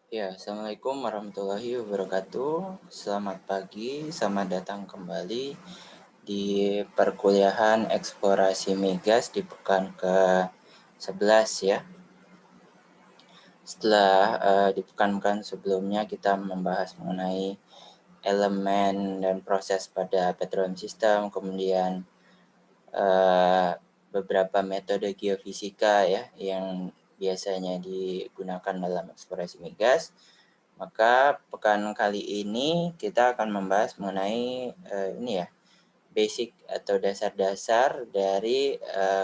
Ya, Assalamualaikum warahmatullahi wabarakatuh. Selamat pagi, selamat datang kembali di perkuliahan eksplorasi migas di pekan ke-11 ya. Setelah di pekan-pekan sebelumnya kita membahas mengenai elemen dan proses pada petroleum system, kemudian beberapa metode geofisika ya yang biasanya digunakan dalam eksplorasi migas. Maka pekan kali ini kita akan membahas mengenai ini ya, basic atau dasar-dasar dari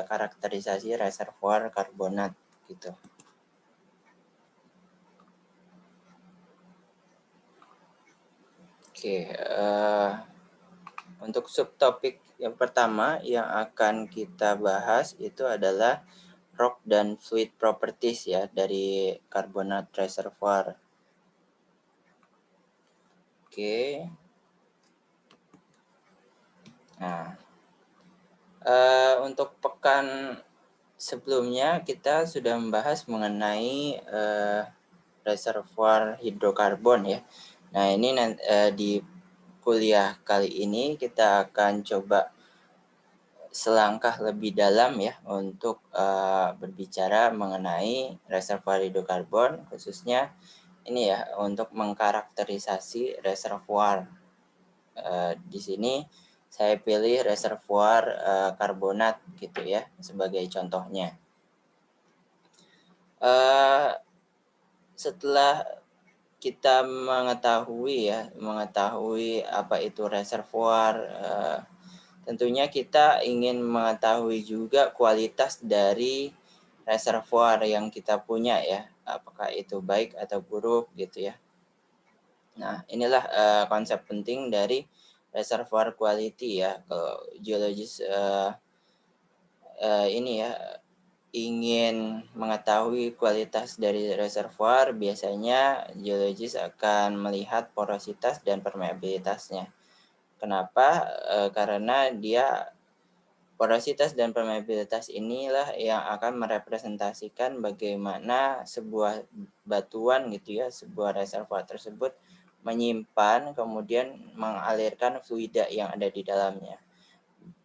karakterisasi reservoir karbonat gitu. Oke, untuk subtopik yang pertama yang akan kita bahas itu adalah rock dan fluid properties ya dari karbonat reservoir. Oke. Nah, untuk pekan sebelumnya kita sudah membahas mengenai reservoir hidrokarbon ya. Nah, ini di kuliah kali ini kita akan coba selangkah lebih dalam ya untuk berbicara mengenai reservoir hidrokarbon, khususnya ini ya untuk mengkarakterisasi reservoir. Di sini saya pilih reservoir karbonat gitu ya sebagai contohnya. Setelah kita mengetahui apa itu reservoir, tentunya kita ingin mengetahui juga kualitas dari reservoir yang kita punya ya, apakah itu baik atau buruk gitu ya. Nah, inilah konsep penting dari reservoir quality ya. Kalau geologis ini ya ingin mengetahui kualitas dari reservoir, biasanya geologis akan melihat porositas dan permeabilitasnya. Kenapa? Karena dia porositas dan permeabilitas inilah yang akan merepresentasikan bagaimana sebuah batuan gitu ya, sebuah reservoir tersebut menyimpan kemudian mengalirkan fluida yang ada di dalamnya.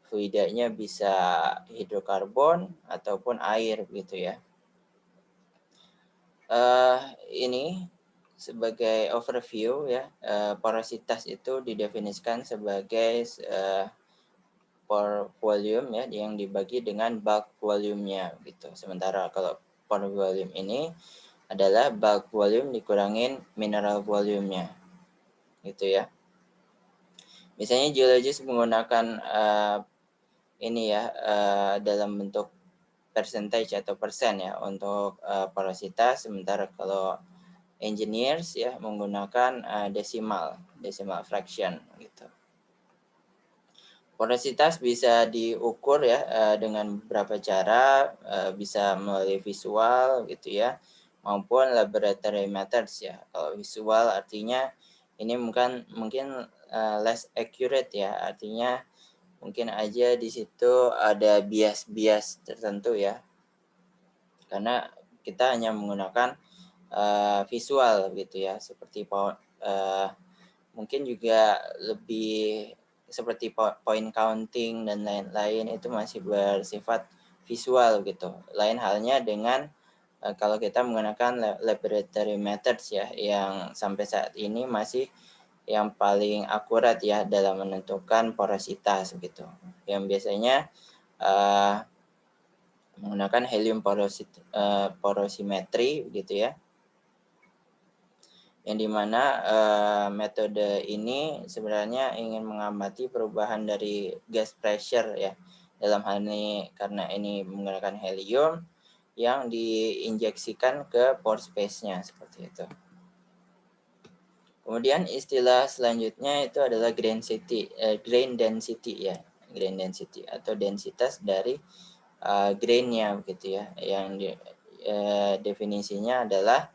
Fluidanya bisa hidrokarbon ataupun air gitu ya. Ini sebagai overview ya, porositas itu didefinisikan sebagai pore volume ya yang dibagi dengan bulk volume-nya gitu. Sementara kalau pore volume ini adalah bulk volume dikurangin mineral volume-nya gitu ya. Misalnya geologis menggunakan ini ya dalam bentuk percentage atau persen ya untuk porositas, sementara kalau engineers ya menggunakan decimal fraction gitu. Porositas bisa diukur ya dengan beberapa cara, bisa melalui visual gitu ya, maupun laboratory methods ya. Kalau visual artinya ini mungkin less accurate ya, artinya mungkin aja di situ ada bias-bias tertentu ya. Karena kita hanya menggunakan visual gitu ya, seperti mungkin juga lebih seperti point counting dan lain-lain itu masih bersifat visual gitu. Lain halnya dengan kalau kita menggunakan laboratory methods ya yang sampai saat ini masih yang paling akurat ya dalam menentukan porositas gitu. Yang biasanya menggunakan helium porosimetri gitu ya. Yang dimana metode ini sebenarnya ingin mengamati perubahan dari gas pressure ya. Dalam hal ini karena ini menggunakan helium yang diinjeksikan ke pore space-nya seperti itu. Kemudian istilah selanjutnya itu adalah grain density ya, grain density atau densitas dari grain-nya begitu ya. Yang definisinya adalah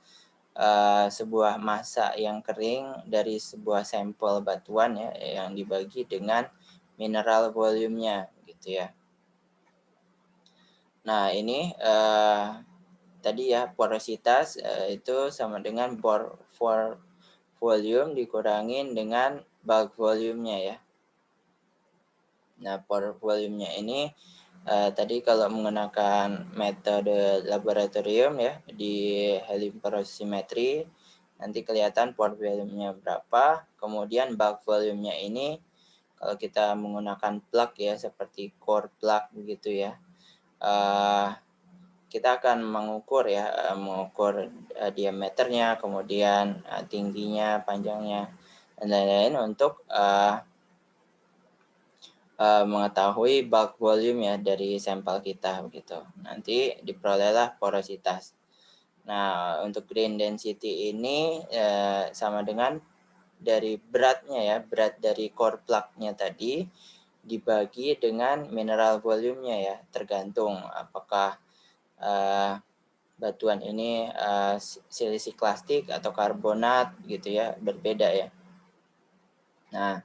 sebuah massa yang kering dari sebuah sampel batuan ya yang dibagi dengan mineral volume-nya gitu ya. Nah, ini tadi ya porositas itu sama dengan pore volume dikurangin dengan bulk volume-nya ya. Nah, pore volume-nya ini tadi kalau menggunakan metode laboratorium ya di helium porosimetri nanti kelihatan pore volume-nya berapa, kemudian bulk volume-nya ini kalau kita menggunakan plug ya seperti core plug begitu ya. Kita akan mengukur ya, mengukur diameternya, kemudian tingginya, panjangnya, dan lain-lain untuk mengetahui bulk volume ya dari sampel kita begitu. Nanti diperolehlah porositas. Nah, untuk grain density ini sama dengan dari beratnya ya, berat dari core plug-nya tadi dibagi dengan mineral volume-nya ya, tergantung apakah batuan ini silisi klastik atau karbonat gitu ya, berbeda ya. Nah,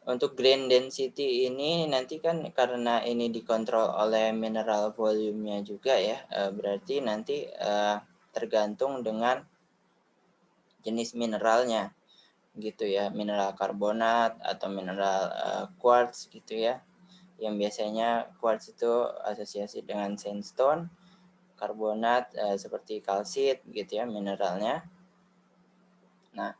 untuk grain density ini nanti kan karena ini dikontrol oleh mineral volume-nya juga ya, berarti nanti tergantung dengan jenis mineralnya gitu ya, mineral karbonat atau mineral quartz gitu ya, yang biasanya quartz itu asosiasi dengan sandstone, karbonat seperti kalsit gitu ya mineralnya. Nah,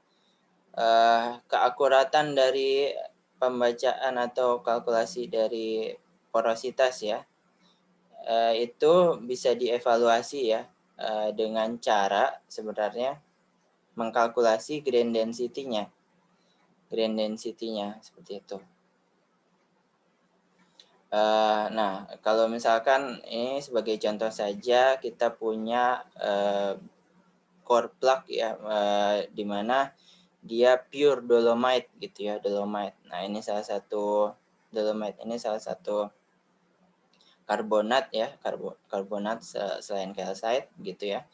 keakuratan dari pembacaan atau kalkulasi dari porositas ya, itu bisa dievaluasi ya dengan cara sebenarnya mengkalkulasi grain density-nya. Grain density-nya seperti itu. Nah, kalau misalkan ini sebagai contoh saja kita punya core plug ya, di mana dia pure dolomite gitu ya, dolomite. Nah, ini salah satu dolomite ini salah satu karbonat ya, karbonat selain calcite gitu ya.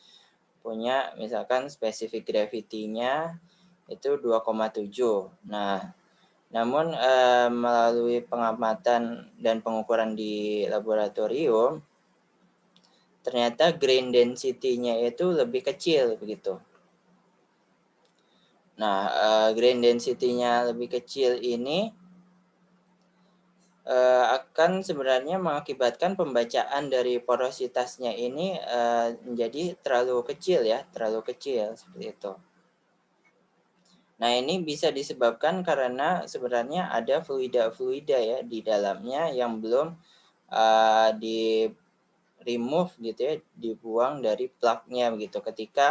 Punya misalkan spesifik gravity-nya itu 2,7. Nah, namun melalui pengamatan dan pengukuran di laboratorium ternyata grain density-nya itu lebih kecil begitu. Nah, grain density-nya lebih kecil ini akan sebenarnya mengakibatkan pembacaan dari porositasnya ini menjadi terlalu kecil ya, terlalu kecil seperti itu. Nah, ini bisa disebabkan karena sebenarnya ada fluida-fluida ya di dalamnya yang belum di remove gitu ya, dibuang dari plug-nya begitu ketika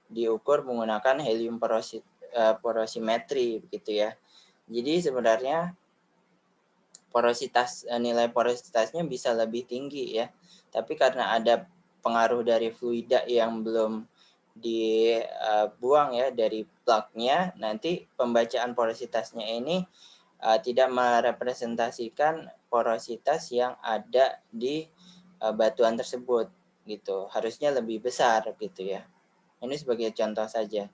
diukur menggunakan helium porosimetri begitu ya. Jadi sebenarnya nilai porositasnya bisa lebih tinggi ya. Tapi karena ada pengaruh dari fluida yang belum dibuang ya dari plug-nya, nanti pembacaan porositasnya ini tidak merepresentasikan porositas yang ada di batuan tersebut gitu. Harusnya lebih besar gitu ya. Ini sebagai contoh saja.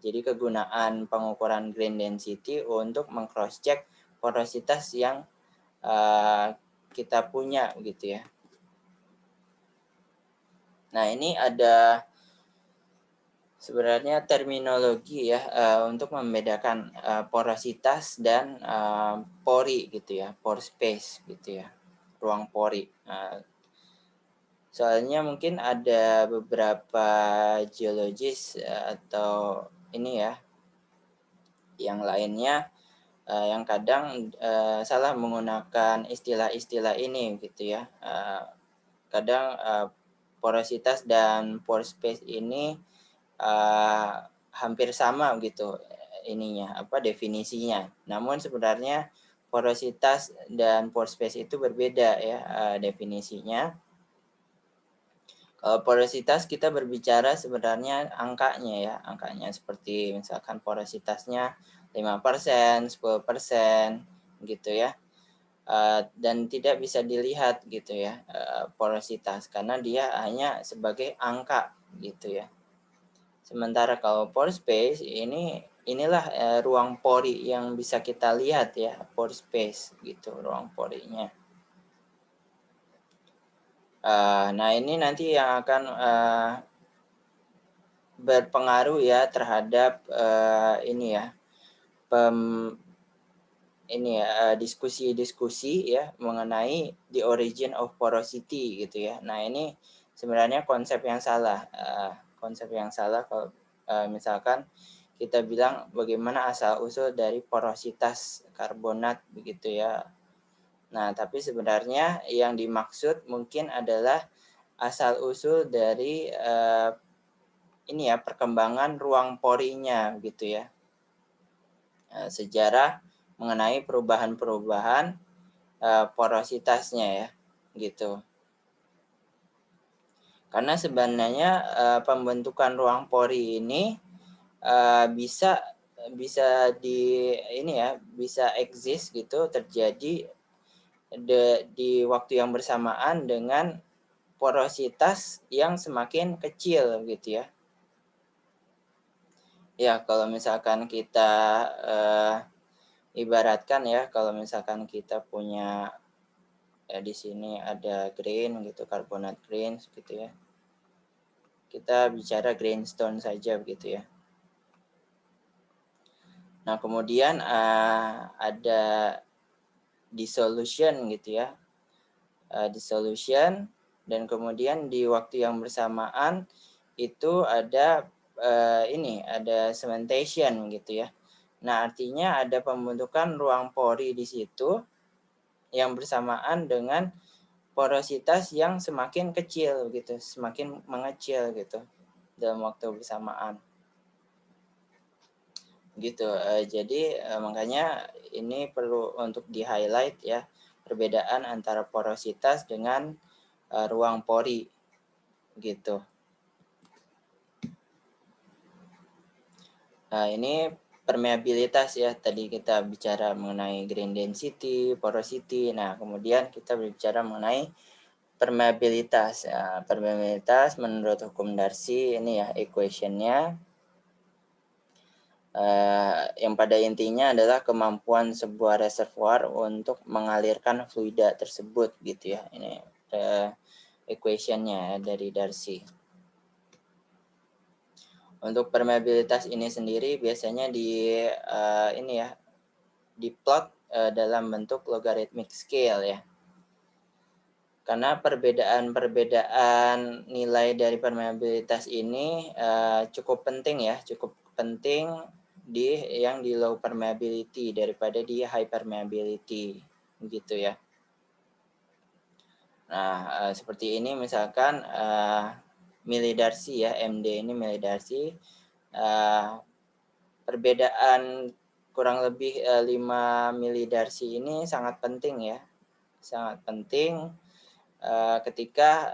Jadi kegunaan pengukuran grain density untuk meng-cross check porositas yang kita punya gitu ya. Nah, ini ada sebenarnya terminologi ya untuk membedakan porositas dan pori gitu ya, pore space gitu ya, ruang pori. Soalnya mungkin ada beberapa geologis atau ini ya, yang lainnya yang kadang salah menggunakan istilah-istilah ini gitu ya. Kadang porositas dan pore space ini hampir sama gitu ininya definisinya. Namun sebenarnya porositas dan pore space itu berbeda ya definisinya. Kalau porositas kita berbicara sebenarnya angkanya ya, angkanya seperti misalkan porositasnya 5%, 10% gitu ya. Dan tidak bisa dilihat gitu ya porositas karena dia hanya sebagai angka gitu ya. Sementara kalau pore space inilah ruang pori yang bisa kita lihat ya, pore space gitu ruang porinya. Nah, ini nanti yang akan berpengaruh ya terhadap ini ya, diskusi-diskusi ya mengenai the origin of porosity gitu ya. Nah, ini sebenarnya konsep yang salah. Konsep yang salah kalau misalkan kita bilang bagaimana asal-usul dari porositas karbonat begitu ya. Nah, tapi sebenarnya yang dimaksud mungkin adalah asal-usul dari ini ya, perkembangan ruang porinya gitu ya. Sejarah mengenai perubahan-perubahan porositasnya ya, gitu. Karena sebenarnya pembentukan ruang pori ini bisa bisa di ini ya, bisa exist gitu, terjadi di waktu yang bersamaan dengan porositas yang semakin kecil gitu ya. Ya, kalau misalkan kita ibaratkan ya, kalau misalkan kita punya di sini ada grain gitu, karbonat grain gitu ya. Kita bicara greenstone saja begitu ya. Nah, kemudian ada dissolution gitu ya. Dissolution, dan kemudian di waktu yang bersamaan itu ada ada cementation gitu ya. Nah, artinya ada pembentukan ruang pori di situ yang bersamaan dengan porositas yang semakin kecil gitu, semakin mengecil gitu dalam waktu bersamaan. Gitu. Jadi makanya ini perlu untuk di-highlight ya, perbedaan antara porositas dengan ruang pori gitu. Nah, ini permeabilitas ya. Tadi kita bicara mengenai grain density, porosity. Nah, kemudian kita berbicara mengenai permeabilitas. Nah, permeabilitas menurut hukum Darcy ini ya equation-nya. Yang pada intinya adalah kemampuan sebuah reservoir untuk mengalirkan fluida tersebut gitu ya. Ini equation-nya dari Darcy. Untuk permeabilitas ini sendiri biasanya diplot dalam bentuk logarithmic scale ya. Karena perbedaan nilai dari permeabilitas ini cukup penting ya, cukup penting yang di low permeability daripada di high permeability gitu ya. Nah, seperti ini misalkan milidarcy ya, MD ini milidarcy, perbedaan kurang lebih 5 milidarcy ini sangat penting ya, sangat penting ketika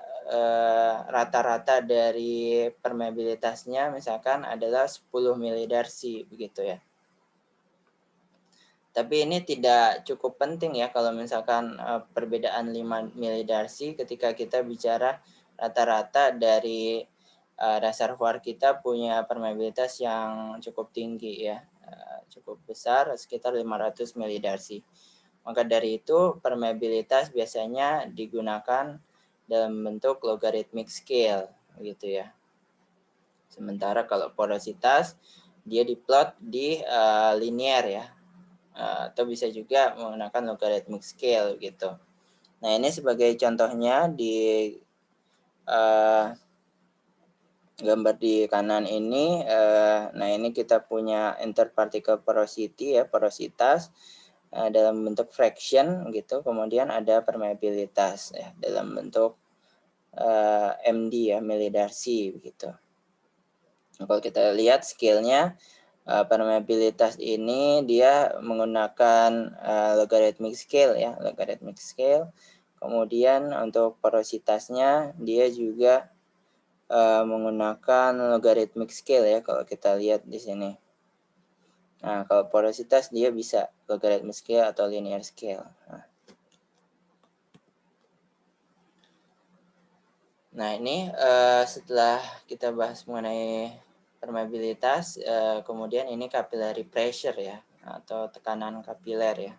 rata-rata dari permeabilitasnya misalkan adalah 10 milidarcy begitu ya. Tapi ini tidak cukup penting ya kalau misalkan perbedaan 5 milidarcy ketika kita bicara rata-rata dari reservoir kita punya permeabilitas yang cukup tinggi ya, cukup besar sekitar 500 milidarcy. Maka dari itu permeabilitas biasanya digunakan dalam bentuk logarithmic scale gitu ya. Sementara kalau porositas dia diplot di linear ya, atau bisa juga menggunakan logarithmic scale gitu. Nah, ini sebagai contohnya di gambar di kanan ini. Nah, ini kita punya interparticle porosity ya, porositas dalam bentuk fraction gitu. Kemudian ada permeabilitas ya dalam bentuk MD ya, milidarcy begitu. Nah, kalau kita lihat scale-nya, permeabilitas ini dia menggunakan logarithmic scale ya, logarithmic scale. Kemudian untuk porositasnya dia juga menggunakan logarithmic scale ya kalau kita lihat di sini. Nah, kalau porositas dia bisa logarithmic scale atau linear scale. Nah, ini setelah kita bahas mengenai permeabilitas, kemudian ini capillary pressure ya, atau tekanan kapiler ya.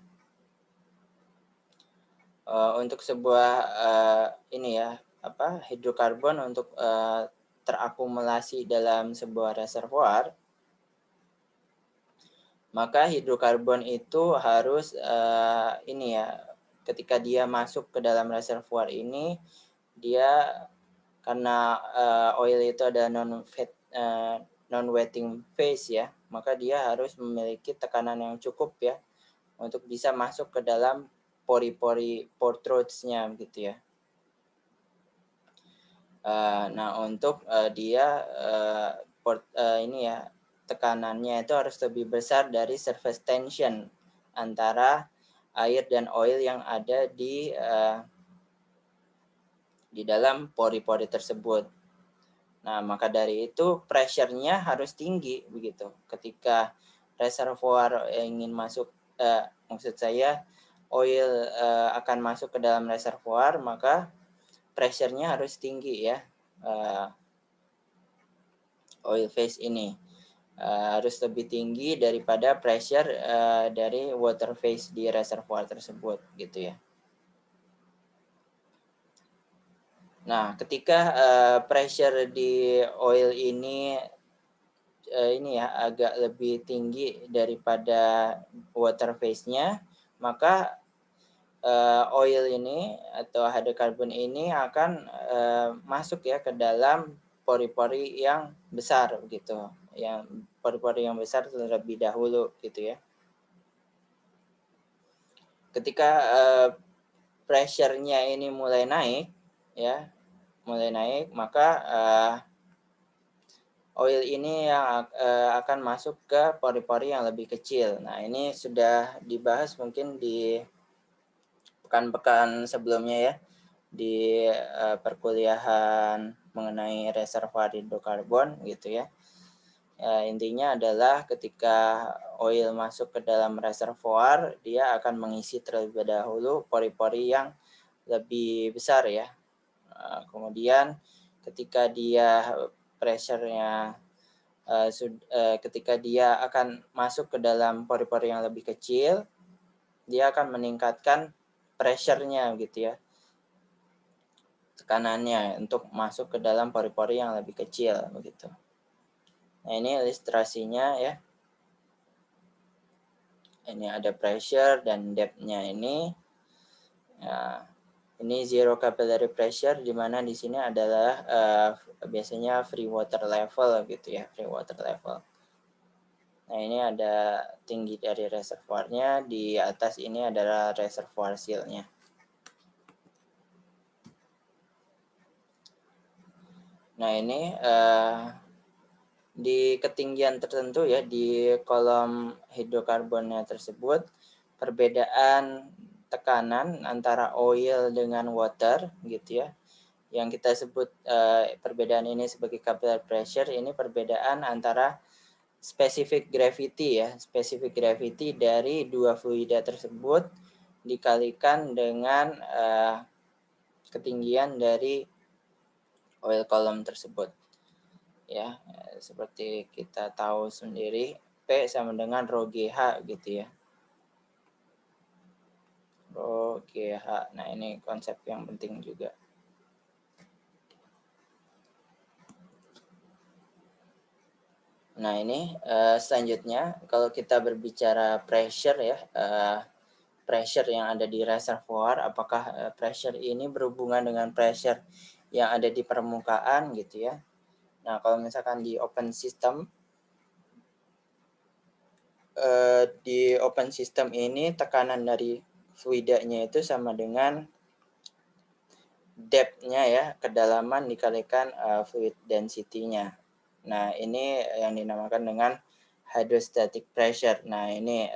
Untuk sebuah hidrokarbon untuk terakumulasi dalam sebuah reservoir, maka hidrokarbon itu harus ketika dia masuk ke dalam reservoir ini, dia karena oil itu ada non-wetting phase ya, maka dia harus memiliki tekanan yang cukup ya untuk bisa masuk ke dalam pori-pori pore throats-nya gitu ya. Nah, untuk dia tekanannya itu harus lebih besar dari surface tension antara air dan oil yang ada di dalam pori-pori tersebut. Nah, maka dari itu pressure-nya harus tinggi begitu. Ketika reservoir ingin masuk, maksud saya oil akan masuk ke dalam reservoir, maka pressure-nya harus tinggi ya. Oil phase ini harus lebih tinggi daripada pressure dari water phase di reservoir tersebut gitu ya. Nah, ketika pressure di oil ini agak lebih tinggi daripada water phase-nya, maka oil ini atau hydrocarbon ini akan masuk ya ke dalam pori-pori yang besar gitu, yang pori-pori yang besar terlebih dahulu gitu ya. Ketika pressure-nya ini mulai naik ya, maka oil ini yang akan masuk ke pori-pori yang lebih kecil. Nah, ini sudah dibahas mungkin di pekan-pekan sebelumnya ya, di perkuliahan mengenai reservoir hidrokarbon gitu ya. Intinya adalah ketika oil masuk ke dalam reservoir, dia akan mengisi terlebih dahulu pori-pori yang lebih besar ya. Kemudian ketika dia pressure-nya ketika dia akan masuk ke dalam pori-pori yang lebih kecil, dia akan meningkatkan pressure-nya gitu ya, tekanannya untuk masuk ke dalam pori-pori yang lebih kecil begitu. Nah, ini ilustrasinya ya. Ini ada pressure dan depth-nya ini. Ya, ini zero capillary pressure, di mana di sini adalah biasanya free water level gitu ya, free water level. Nah, ini ada tinggi dari reservoirnya, di atas ini adalah reservoir seal-nya. Nah, ini di ketinggian tertentu ya, di kolom hidrokarbonnya tersebut, perbedaan tekanan antara oil dengan water gitu ya, yang kita sebut perbedaan ini sebagai capillary pressure, ini perbedaan antara specific gravity ya, specific gravity dari dua fluida tersebut dikalikan dengan ketinggian dari oil column tersebut. Ya, seperti kita tahu sendiri, P sama dengan rho GH gitu ya. Rho GH. Nah, ini konsep yang penting juga. Nah, ini selanjutnya kalau kita berbicara pressure ya, pressure yang ada di reservoir, apakah pressure ini berhubungan dengan pressure yang ada di permukaan gitu ya. Nah, kalau misalkan di open system, ini tekanan dari fluidanya itu sama dengan depth-nya ya, kedalaman dikalikan fluid density-nya. Nah, ini yang dinamakan dengan hydrostatic pressure. Nah, ini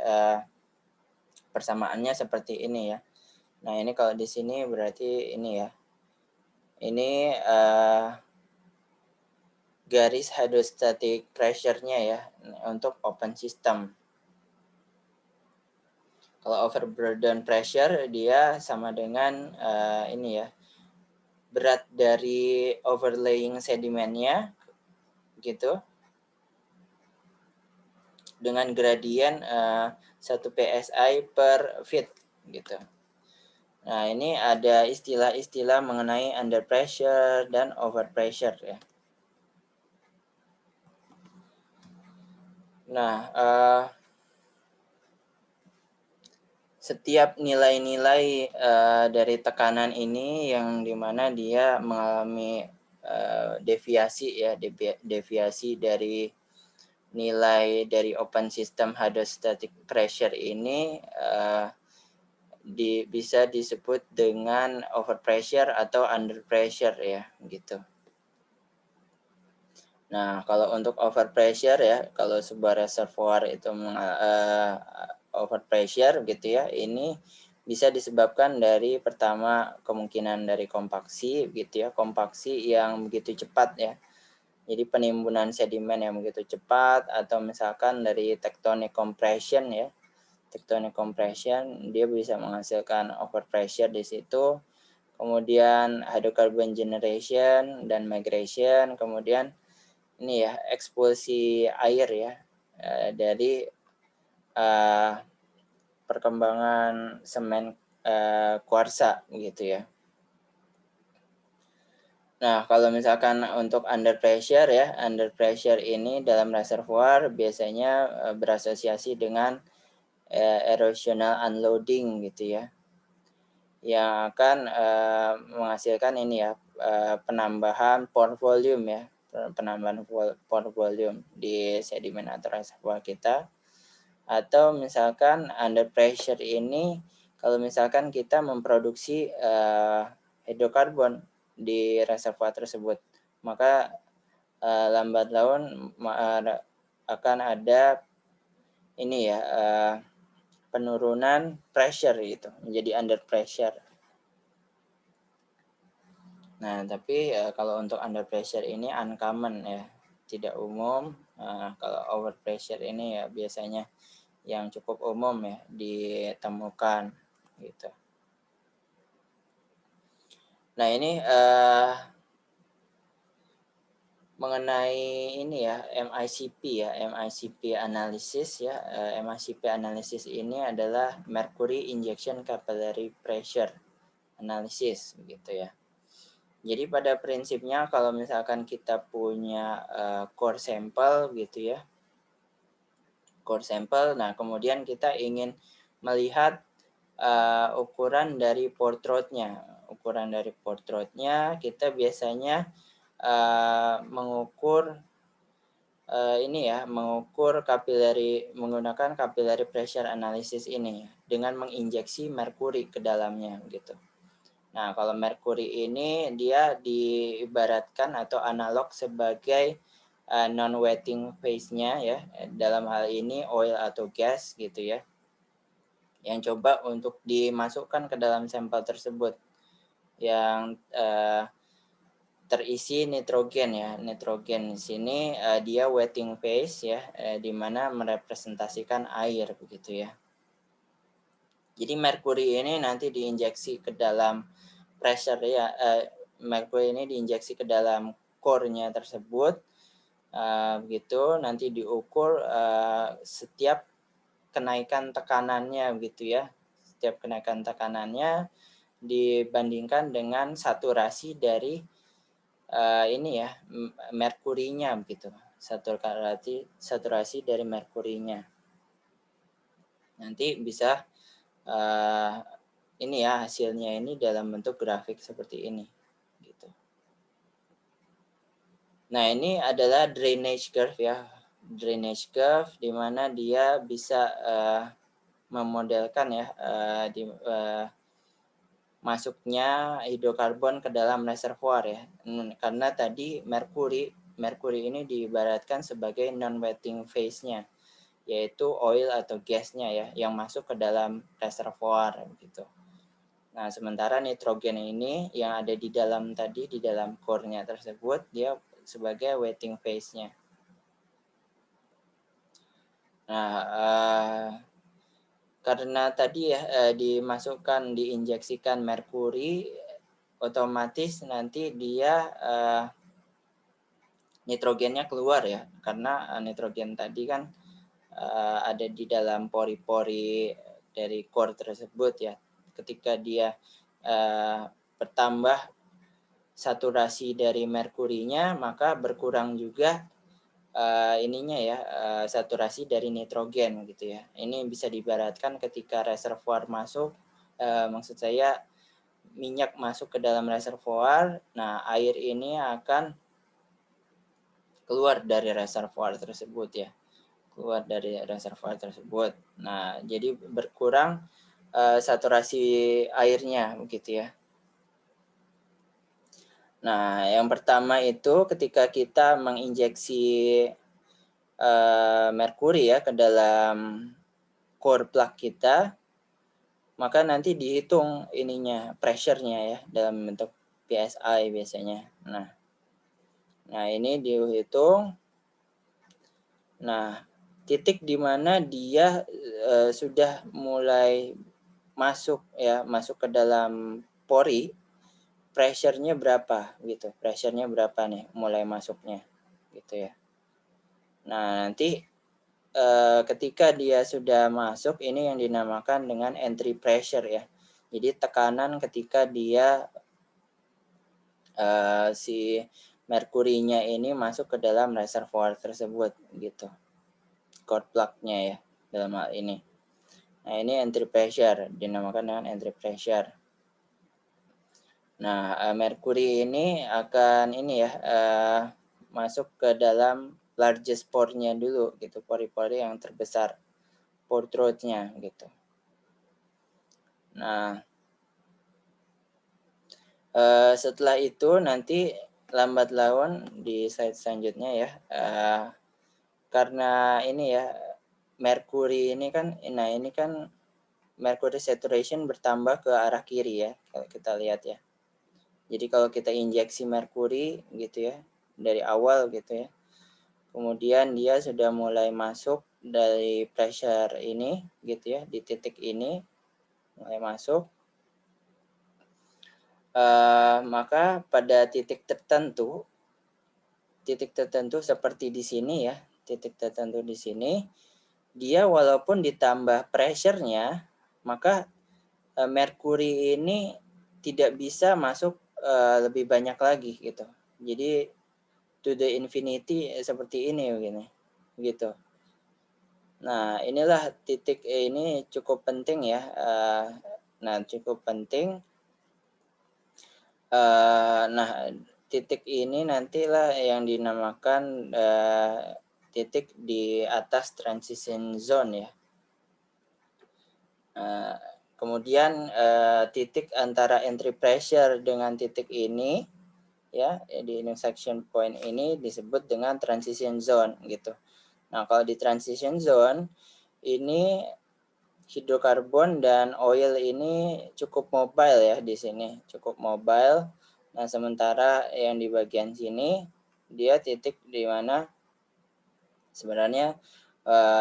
persamaannya seperti ini ya. Nah, ini kalau di sini berarti ini ya. Ini garis hydrostatic pressure-nya ya untuk open system. Kalau overburden pressure dia sama dengan ini ya, berat dari overlaying sedimennya gitu dengan gradien 1 psi per feet gitu. Nah, ini ada istilah-istilah mengenai under pressure dan over pressure ya. Nah, setiap nilai-nilai dari tekanan ini yang dimana dia mengalami deviasi ya, deviasi dari nilai dari open system hydrostatic pressure ini bisa disebut dengan overpressure atau under pressure ya gitu. Nah, kalau untuk overpressure ya, kalau sebuah reservoir itu overpressure gitu ya, ini bisa disebabkan dari pertama kemungkinan dari kompaksi gitu ya, kompaksi yang begitu cepat ya. Jadi penimbunan sedimen yang begitu cepat atau misalkan dari tectonic compression ya. Tectonic compression dia bisa menghasilkan overpressure di situ. Kemudian hydrocarbon generation dan migration, kemudian ini ya ekspulsi air ya dari perkembangan semen kuarsa gitu ya. Nah, kalau misalkan untuk under pressure ya, under pressure ini dalam reservoir biasanya berasosiasi dengan erosional unloading gitu ya, yang akan menghasilkan ini ya penambahan pore volume ya, penambahan pore volume di sedimen atau reservoir kita. Atau misalkan under pressure ini kalau misalkan kita memproduksi hidrokarbon di reservoir tersebut, maka lambat laun akan ada ini ya penurunan pressure gitu, menjadi under pressure. Nah, tapi kalau untuk under pressure ini uncommon ya, tidak umum. Kalau over pressure ini ya biasanya yang cukup umum ya ditemukan gitu. Nah, ini mengenai ini ya MICP ya, MICP analysis ya. MICP analysis ini adalah mercury injection capillary pressure analysis gitu ya. Jadi pada prinsipnya kalau misalkan kita punya core sample gitu ya, core sample, nah kemudian kita ingin melihat ukuran dari pore throat-nya. Ukuran dari pore throat-nya kita biasanya mengukur ini ya, mengukur menggunakan capillary pressure analysis ini dengan menginjeksi merkuri ke dalamnya gitu. Nah, kalau merkuri ini dia diibaratkan atau analog sebagai non-wetting phase-nya ya. Dalam hal ini oil atau gas gitu ya. Yang coba untuk dimasukkan ke dalam sampel tersebut yang terisi nitrogen ya. Nitrogen di sini dia wetting phase ya, di mana merepresentasikan air begitu ya. Jadi merkuri ini nanti diinjeksi ke dalam pressure ya, merkuri ini diinjeksi ke dalam core-nya tersebut, begitu nanti diukur setiap kenaikan tekanannya begitu ya, setiap kenaikan tekanannya dibandingkan dengan saturasi dari ini ya merkurinya begitu, saturasi dari merkurinya. Nanti bisa ini ya hasilnya ini dalam bentuk grafik seperti ini gitu. Nah, ini adalah drainage curve ya. Drainage curve di mana dia bisa memodelkan ya masuknya hidrokarbon ke dalam reservoir ya. Karena tadi merkuri ini diibaratkan sebagai non-wetting phase-nya, yaitu oil atau gasnya ya yang masuk ke dalam reservoir gitu. Nah, sementara nitrogen ini yang ada di dalam tadi, di dalam core-nya tersebut, dia sebagai wetting phase-nya. Nah, karena tadi ya dimasukkan, diinjeksikan merkuri, otomatis nanti dia nitrogennya keluar ya, karena nitrogen tadi kan ada di dalam pori-pori dari core tersebut ya. ketika dia bertambah saturasi dari merkurinya, maka berkurang juga ininya ya, saturasi dari nitrogen gitu ya. Ini bisa diibaratkan ketika reservoir masuk, maksud saya minyak masuk ke dalam reservoir, nah air ini akan keluar dari reservoir tersebut ya, keluar dari reservoir tersebut. Nah, jadi berkurang saturasi airnya begitu ya. Nah, yang pertama itu ketika kita menginjeksi merkuri ya ke dalam core plug kita, maka nanti dihitung ininya, pressure-nya ya dalam bentuk PSI biasanya. Nah ini dihitung. Nah, titik di mana dia sudah mulai masuk ya, masuk ke dalam pori, pressure-nya berapa gitu. Pressure-nya berapa nih mulai masuknya gitu ya. Nah, nanti ketika dia sudah masuk, ini yang dinamakan dengan entry pressure ya. Jadi tekanan ketika dia si merkurinya ini masuk ke dalam reservoir tersebut gitu. Core plug-nya ya dalam hal ini. Nah, ini entry pressure, dinamakan dengan entry pressure. Nah, merkuri ini akan ini ya masuk ke dalam largest pore-nya dulu gitu, pori-pori yang terbesar, pore throat-nya gitu. Nah, setelah itu nanti lambat laun di slide selanjutnya ya, karena ini ya merkuri ini kan, nah ini kan mercury saturation bertambah ke arah kiri ya, kalau kita lihat ya. Jadi kalau kita injeksi merkuri gitu ya dari awal gitu ya, kemudian dia sudah mulai masuk dari pressure ini gitu ya, di titik ini mulai masuk, maka pada titik tertentu seperti di sini ya, titik tertentu di sini, dia walaupun ditambah pressure-nya, maka merkuri ini tidak bisa masuk lebih banyak lagi gitu. Jadi to the infinity seperti ini begini gitu. Nah, inilah titik ini cukup penting ya. Nah, cukup penting. Nah, titik ini nantilah yang dinamakan titik di atas transition zone ya. Kemudian titik antara entry pressure dengan titik ini ya, di intersection point ini disebut dengan transition zone gitu. Nah, kalau di transition zone ini hidrokarbon dan oil ini cukup mobile ya di sini, cukup mobile. Nah, sementara yang di bagian sini dia titik di mana sebenarnya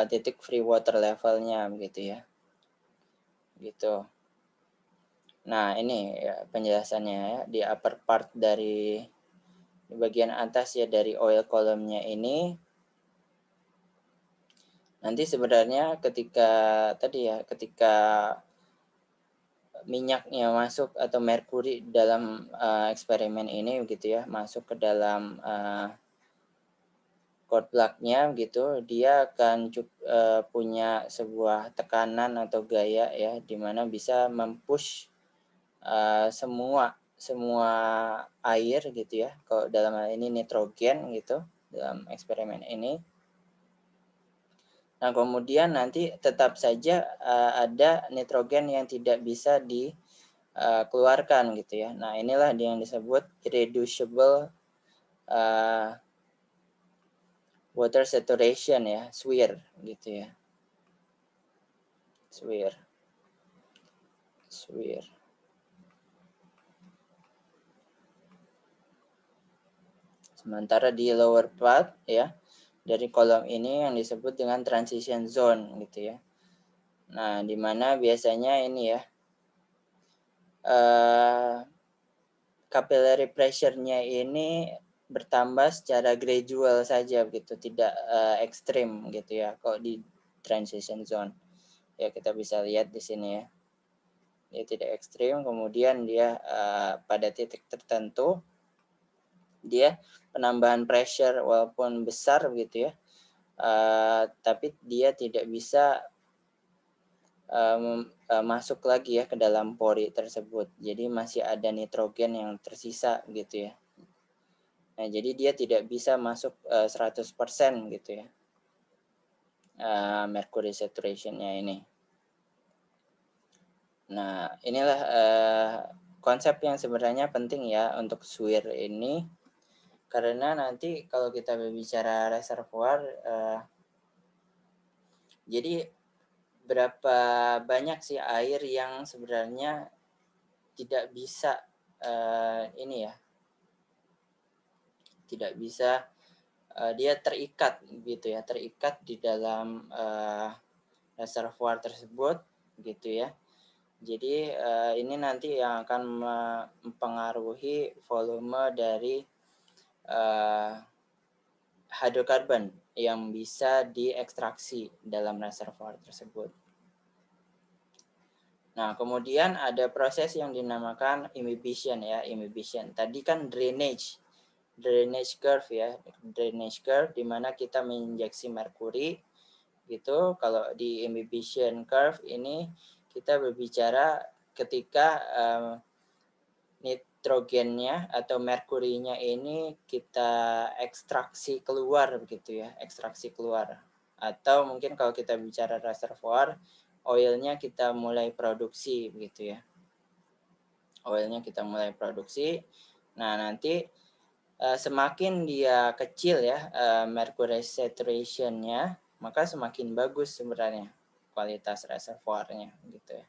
titik free water levelnya begitu ya. Gitu. Nah, ini ya penjelasannya ya, di upper part dari di bagian atas ya dari oil column-nya ini. Nanti sebenarnya ketika tadi ya, ketika minyaknya masuk atau merkuri dalam eksperimen ini begitu ya, masuk ke dalam core plug-nya gitu, dia akan punya sebuah tekanan atau gaya ya, di mana bisa mempush semua air gitu ya, kalau dalam hal ini nitrogen gitu dalam eksperimen ini. Nah, kemudian nanti tetap saja ada nitrogen yang tidak bisa dikeluarkan gitu ya. Nah, inilah yang disebut irreducible water saturation ya, SWIR gitu ya. SWIR. Sementara di lower part ya, dari kolom ini yang disebut dengan transition zone gitu ya. Nah, di mana biasanya ini ya capillary pressure-nya ini bertambah secara gradual saja gitu, tidak ekstrim gitu ya kalau di transition zone. Ya, kita bisa lihat di sini ya. dia tidak ekstrim, kemudian dia pada titik tertentu dia penambahan pressure walaupun besar gitu ya, tapi dia tidak bisa masuk lagi ya ke dalam pori tersebut. Jadi masih ada nitrogen yang tersisa gitu ya. Nah, jadi dia tidak bisa masuk 100% gitu ya. Mercury saturation-nya ini. Nah, inilah konsep yang sebenarnya penting ya untuk SWIR ini, karena nanti kalau kita berbicara reservoir, jadi berapa banyak sih air yang sebenarnya tidak bisa ini ya, tidak bisa dia terikat gitu ya, terikat di dalam reservoir tersebut gitu ya. Jadi ini nanti yang akan mempengaruhi volume dari hidrokarbon yang bisa diekstraksi dalam reservoir tersebut. Nah, kemudian ada proses yang dinamakan imbibition ya, imbibition. Tadi kan drainage curve ya, drainage curve di mana kita menginjeksi merkuri gitu. Kalau di imbibition curve ini kita berbicara ketika nitrogennya atau merkurinya ini kita ekstraksi keluar begitu ya, ekstraksi keluar. Atau mungkin kalau kita bicara reservoir, oilnya kita mulai produksi begitu ya. Oilnya kita mulai produksi. Nah, nanti semakin dia kecil ya mercury saturation-nya, maka semakin bagus sebenarnya kualitas reservoirnya gitu ya.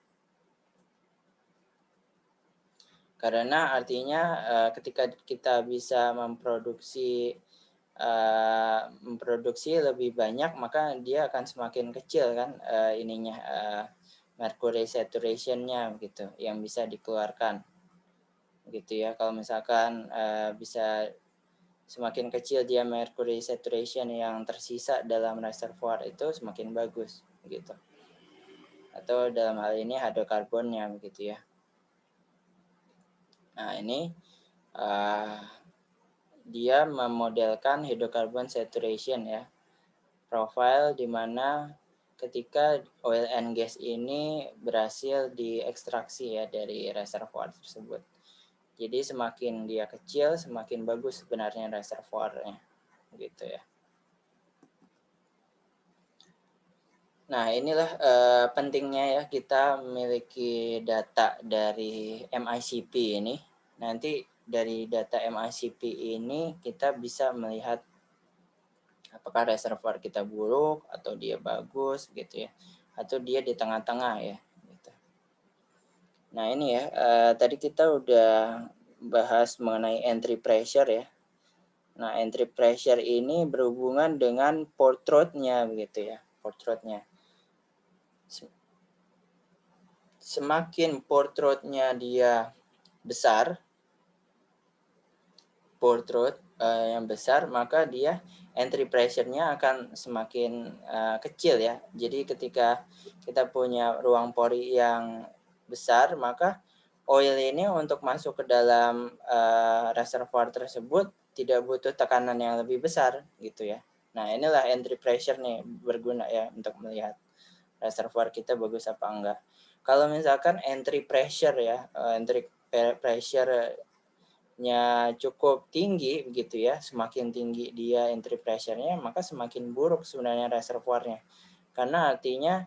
Karena artinya ketika kita bisa memproduksi lebih banyak, maka dia akan semakin kecil kan ininya mercury saturation-nya gitu yang bisa dikeluarkan gitu ya. Kalau misalkan bisa semakin kecil dia mercury saturation yang tersisa dalam reservoir itu semakin bagus gitu. Atau dalam hal ini hidrokarbonnya begitu ya. Nah, ini dia memodelkan hydrocarbon saturation ya. Profile di mana ketika oil and gas ini berhasil diekstraksi ya dari reservoir tersebut. Jadi semakin dia kecil, semakin bagus sebenarnya reservoirnya gitu ya. Nah, inilah pentingnya ya kita memiliki data dari MICP ini. Nanti dari data MICP ini kita bisa melihat apakah reservoir kita buruk atau dia bagus gitu ya, atau dia di tengah-tengah ya gitu. Nah, ini ya tadi kita udah bahas mengenai entry pressure ya. Nah, entry pressure ini berhubungan dengan pore throat-nya begitu ya, pore throat-nya. Semakin pore throat-nya dia besar, pore throat yang besar, maka dia entry pressure-nya akan semakin kecil ya. Jadi ketika kita punya ruang pori yang besar, maka oil ini untuk masuk ke dalam reservoir tersebut tidak butuh tekanan yang lebih besar gitu ya. Nah, inilah entry pressure nih berguna ya untuk melihat reservoir kita bagus apa enggak. Kalau misalkan entry pressure ya, entry pressure-nya cukup tinggi begitu ya, semakin tinggi dia entry pressure-nya, maka semakin buruk sebenarnya reservoirnya. Karena artinya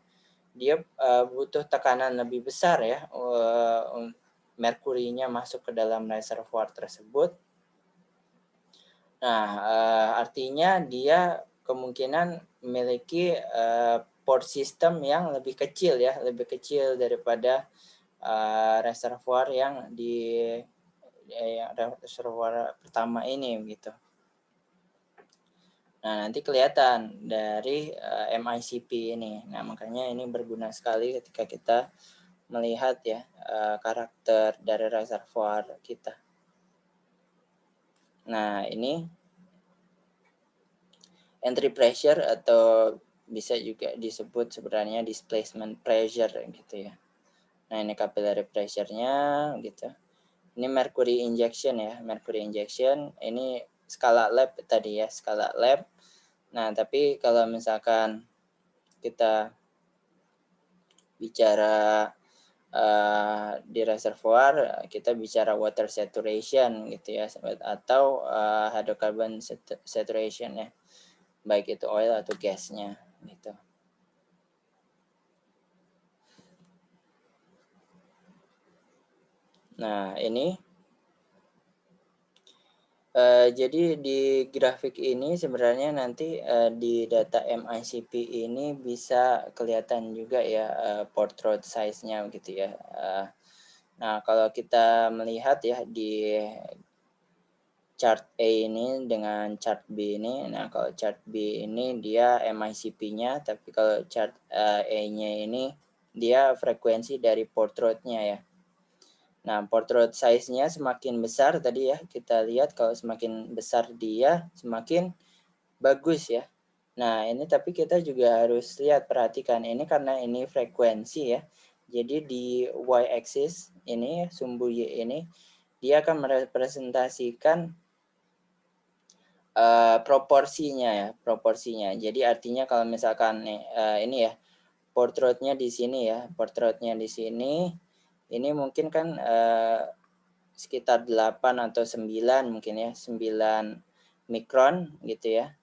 dia butuh tekanan lebih besar ya, merkurinya masuk ke dalam reservoir tersebut. Nah, artinya dia kemungkinan memiliki pore system yang lebih kecil ya, lebih kecil daripada reservoir yang di reservoir pertama ini gitu. Nah, nanti kelihatan dari MICP ini. Nah, makanya ini berguna sekali ketika kita melihat ya karakter dari reservoir kita. Nah, ini entry pressure atau bisa juga disebut sebenarnya displacement pressure gitu ya. Nah, ini capillary pressure-nya gitu. Ini mercury injection ya, mercury injection. Ini skala lab tadi ya, skala lab. Nah, tapi kalau misalkan kita bicara di reservoir, kita bicara water saturation gitu ya, atau hydrocarbon saturation ya, baik itu oil atau gasnya gitu. Nah, ini jadi di grafik ini sebenarnya nanti di data MICP ini bisa kelihatan juga ya port road size-nya gitu ya. Nah, kalau kita melihat ya di chart A ini dengan chart B ini, nah kalau chart B ini dia MICP-nya, tapi kalau chart A-nya ini dia frekuensi dari port road-nya ya. Nah, port road size-nya semakin besar tadi ya, kita lihat kalau semakin besar dia, semakin bagus ya. Nah, ini tapi kita juga harus lihat, perhatikan ini karena ini frekuensi ya. Jadi di y-axis ini, sumbu Y ini, dia akan merepresentasikan proporsinya ya, proporsinya. Jadi artinya kalau misalkan ini ya, port road-nya di sini ya, port road-nya di sini, ini mungkin kan sekitar 8 atau 9 mungkin ya, 9 mikron gitu ya.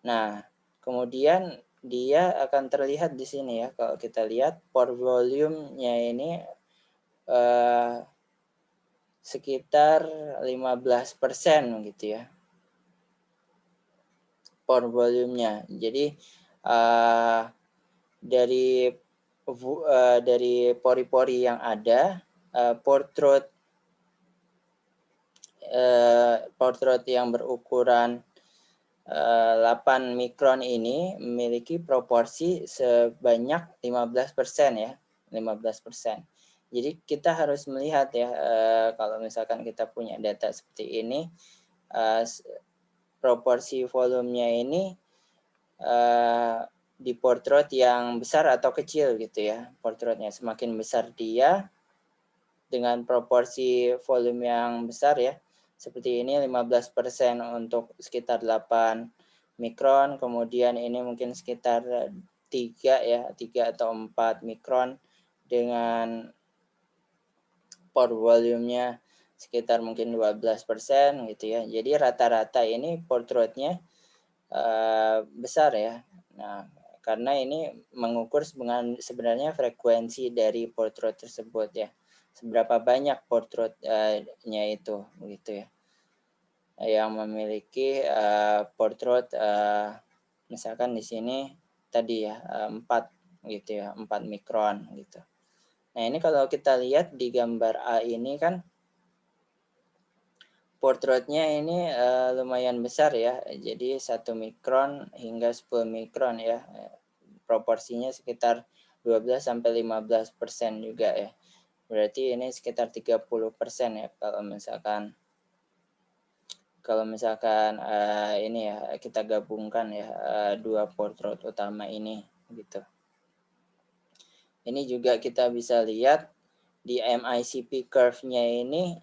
Nah, kemudian dia akan terlihat di sini ya, kalau kita lihat pore volume-nya ini sekitar 15% gitu ya, pore volume-nya. Jadi dari pori-pori yang ada, port road yang berukuran 8 mikron ini memiliki proporsi sebanyak 15% ya, 15%. Jadi kita harus melihat ya, kalau misalkan kita punya data seperti ini, proporsi volumenya ini di port road yang besar atau kecil gitu ya. Port roadnya semakin besar dia dengan proporsi volume yang besar ya, seperti ini 15% untuk sekitar 8 mikron, kemudian ini mungkin sekitar 3 ya, 3 atau 4 mikron dengan pore volume-nya sekitar mungkin 12% gitu ya. Jadi rata-rata ini port road-nya besar ya. Nah, karena ini mengukur sebenarnya frekuensi dari port road tersebut ya. Seberapa banyak port road-nya itu begitu ya. Yang memiliki port road misalkan di sini tadi ya 4 gitu ya, 4 mikron gitu. Nah, ini kalau kita lihat di gambar A ini kan port road-nya ini lumayan besar ya. Jadi 1 mikron hingga 10 mikron ya. Proporsinya sekitar 12 sampai 15% juga ya. Berarti ini sekitar 30% ya kalau misalkan ini ya kita gabungkan ya dua port road utama ini gitu. Ini juga kita bisa lihat di MICP curve-nya ini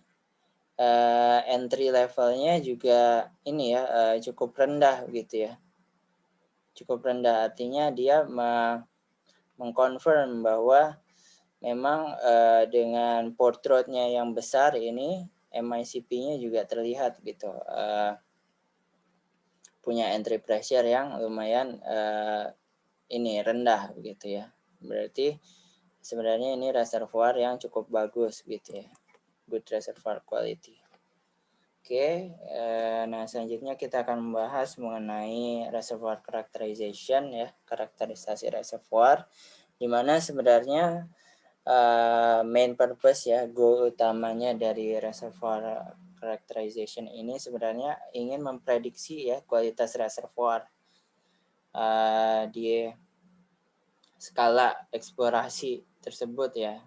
entry levelnya juga ini ya cukup rendah gitu ya. Cukup rendah artinya dia mengkonfirm bahwa memang dengan port road-nya yang besar ini MICP-nya juga terlihat gitu. Punya entry pressure yang lumayan ini rendah begitu ya. Berarti sebenarnya ini reservoir yang cukup bagus gitu ya. Good reservoir quality. Oke, nah selanjutnya kita akan membahas mengenai reservoir characterization ya, karakterisasi reservoir, di mana sebenarnya main purpose ya, goal utamanya dari reservoir characterization ini sebenarnya ingin memprediksi ya kualitas reservoir di skala eksplorasi tersebut ya.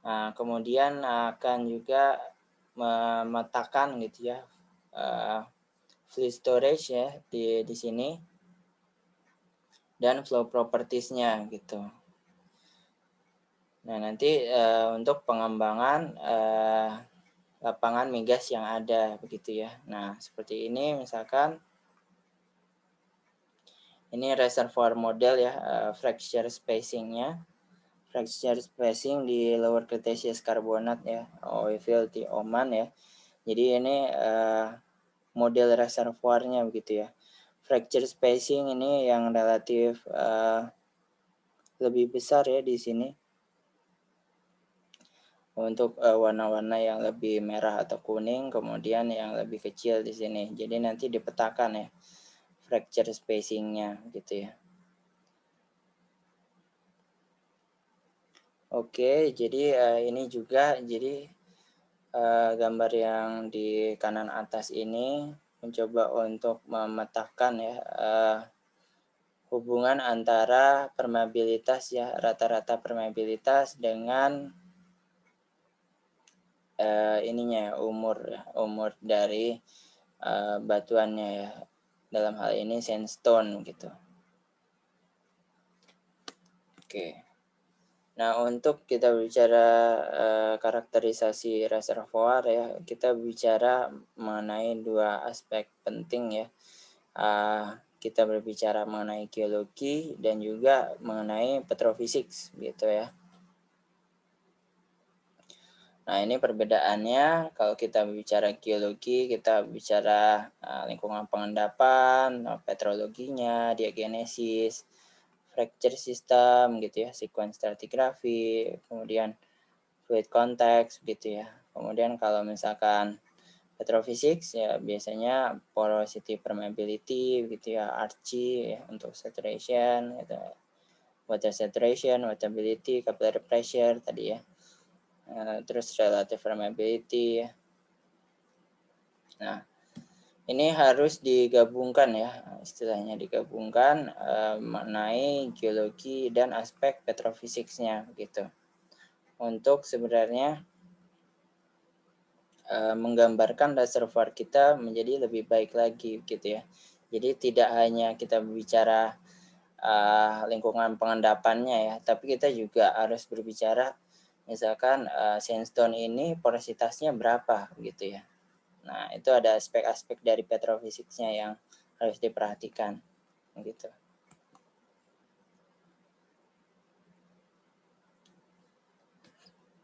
Nah, kemudian akan juga memetakan gitu ya fluid storage ya di sini dan flow properties-nya gitu. Nah, nanti untuk pengembangan lapangan migas yang ada begitu ya. Nah, seperti ini misalkan ini reservoir model ya, fracture spacing-nya. Fracture spacing di Lower Cretaceous Carbonate ya, oilfield di Oman ya. Jadi ini model reservoirnya begitu ya. Fracture spacing ini yang relatif lebih besar ya di sini. Untuk warna-warna yang lebih merah atau kuning, kemudian yang lebih kecil di sini. Jadi nanti dipetakan ya fracture spacing-nya gitu ya. Oke, jadi ini juga jadi gambar yang di kanan atas ini mencoba untuk memetakan ya hubungan antara permeabilitas ya, rata-rata permeabilitas dengan ininya umur dari batuannya ya, dalam hal ini sandstone gitu. Oke. Nah, untuk kita bicara karakterisasi reservoir ya, kita bicara mengenai dua aspek penting ya. Kita berbicara mengenai geologi dan juga mengenai petrofisik gitu ya. Nah, ini perbedaannya. Kalau kita bicara geologi, kita bicara lingkungan pengendapan, petrologinya, diagenesis, fracture system gitu ya, sequence stratigraphy, kemudian fluid context gitu ya. Kemudian kalau misalkan petrophysics ya biasanya porosity permeability gitu ya, RC ya, untuk saturation gitu. Water saturation, waterability, capillary pressure tadi ya. Terus relative permeability. Nah, ini harus digabungkan ya, istilahnya digabungkan mengenai geologi dan aspek petrofisiknya gitu. Untuk sebenarnya menggambarkan reservoir kita menjadi lebih baik lagi gitu ya. Jadi tidak hanya kita bicara lingkungan pengendapannya ya, tapi kita juga harus berbicara misalkan sandstone ini porositasnya berapa gitu ya. Nah, itu ada aspek-aspek dari petrofisiknya yang harus diperhatikan gitu.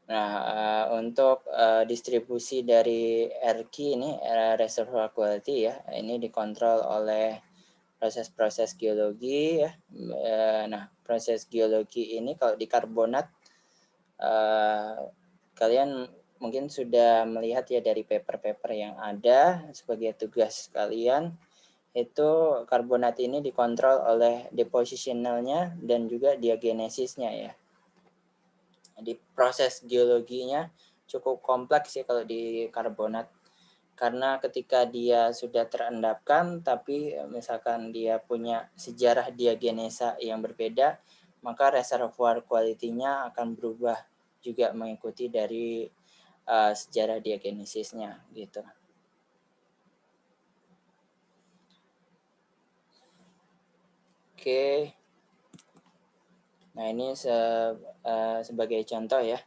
Nah, untuk distribusi dari RQ ini reservoir quality ya, ini dikontrol oleh proses-proses geologi ya. Nah, proses geologi ini kalau di karbonat kalian mungkin sudah melihat ya dari paper-paper yang ada sebagai tugas kalian, itu karbonat ini dikontrol oleh depositionalnya dan juga diagenesisnya ya. Jadi proses geologinya cukup kompleks ya kalau di karbonat, karena ketika dia sudah terendapkan tapi misalkan dia punya sejarah diagenesa yang berbeda, maka reservoir quality-nya akan berubah juga mengikuti dari sejarah diagenesisnya gitu. Oke. Nah, ini sebagai contoh ya,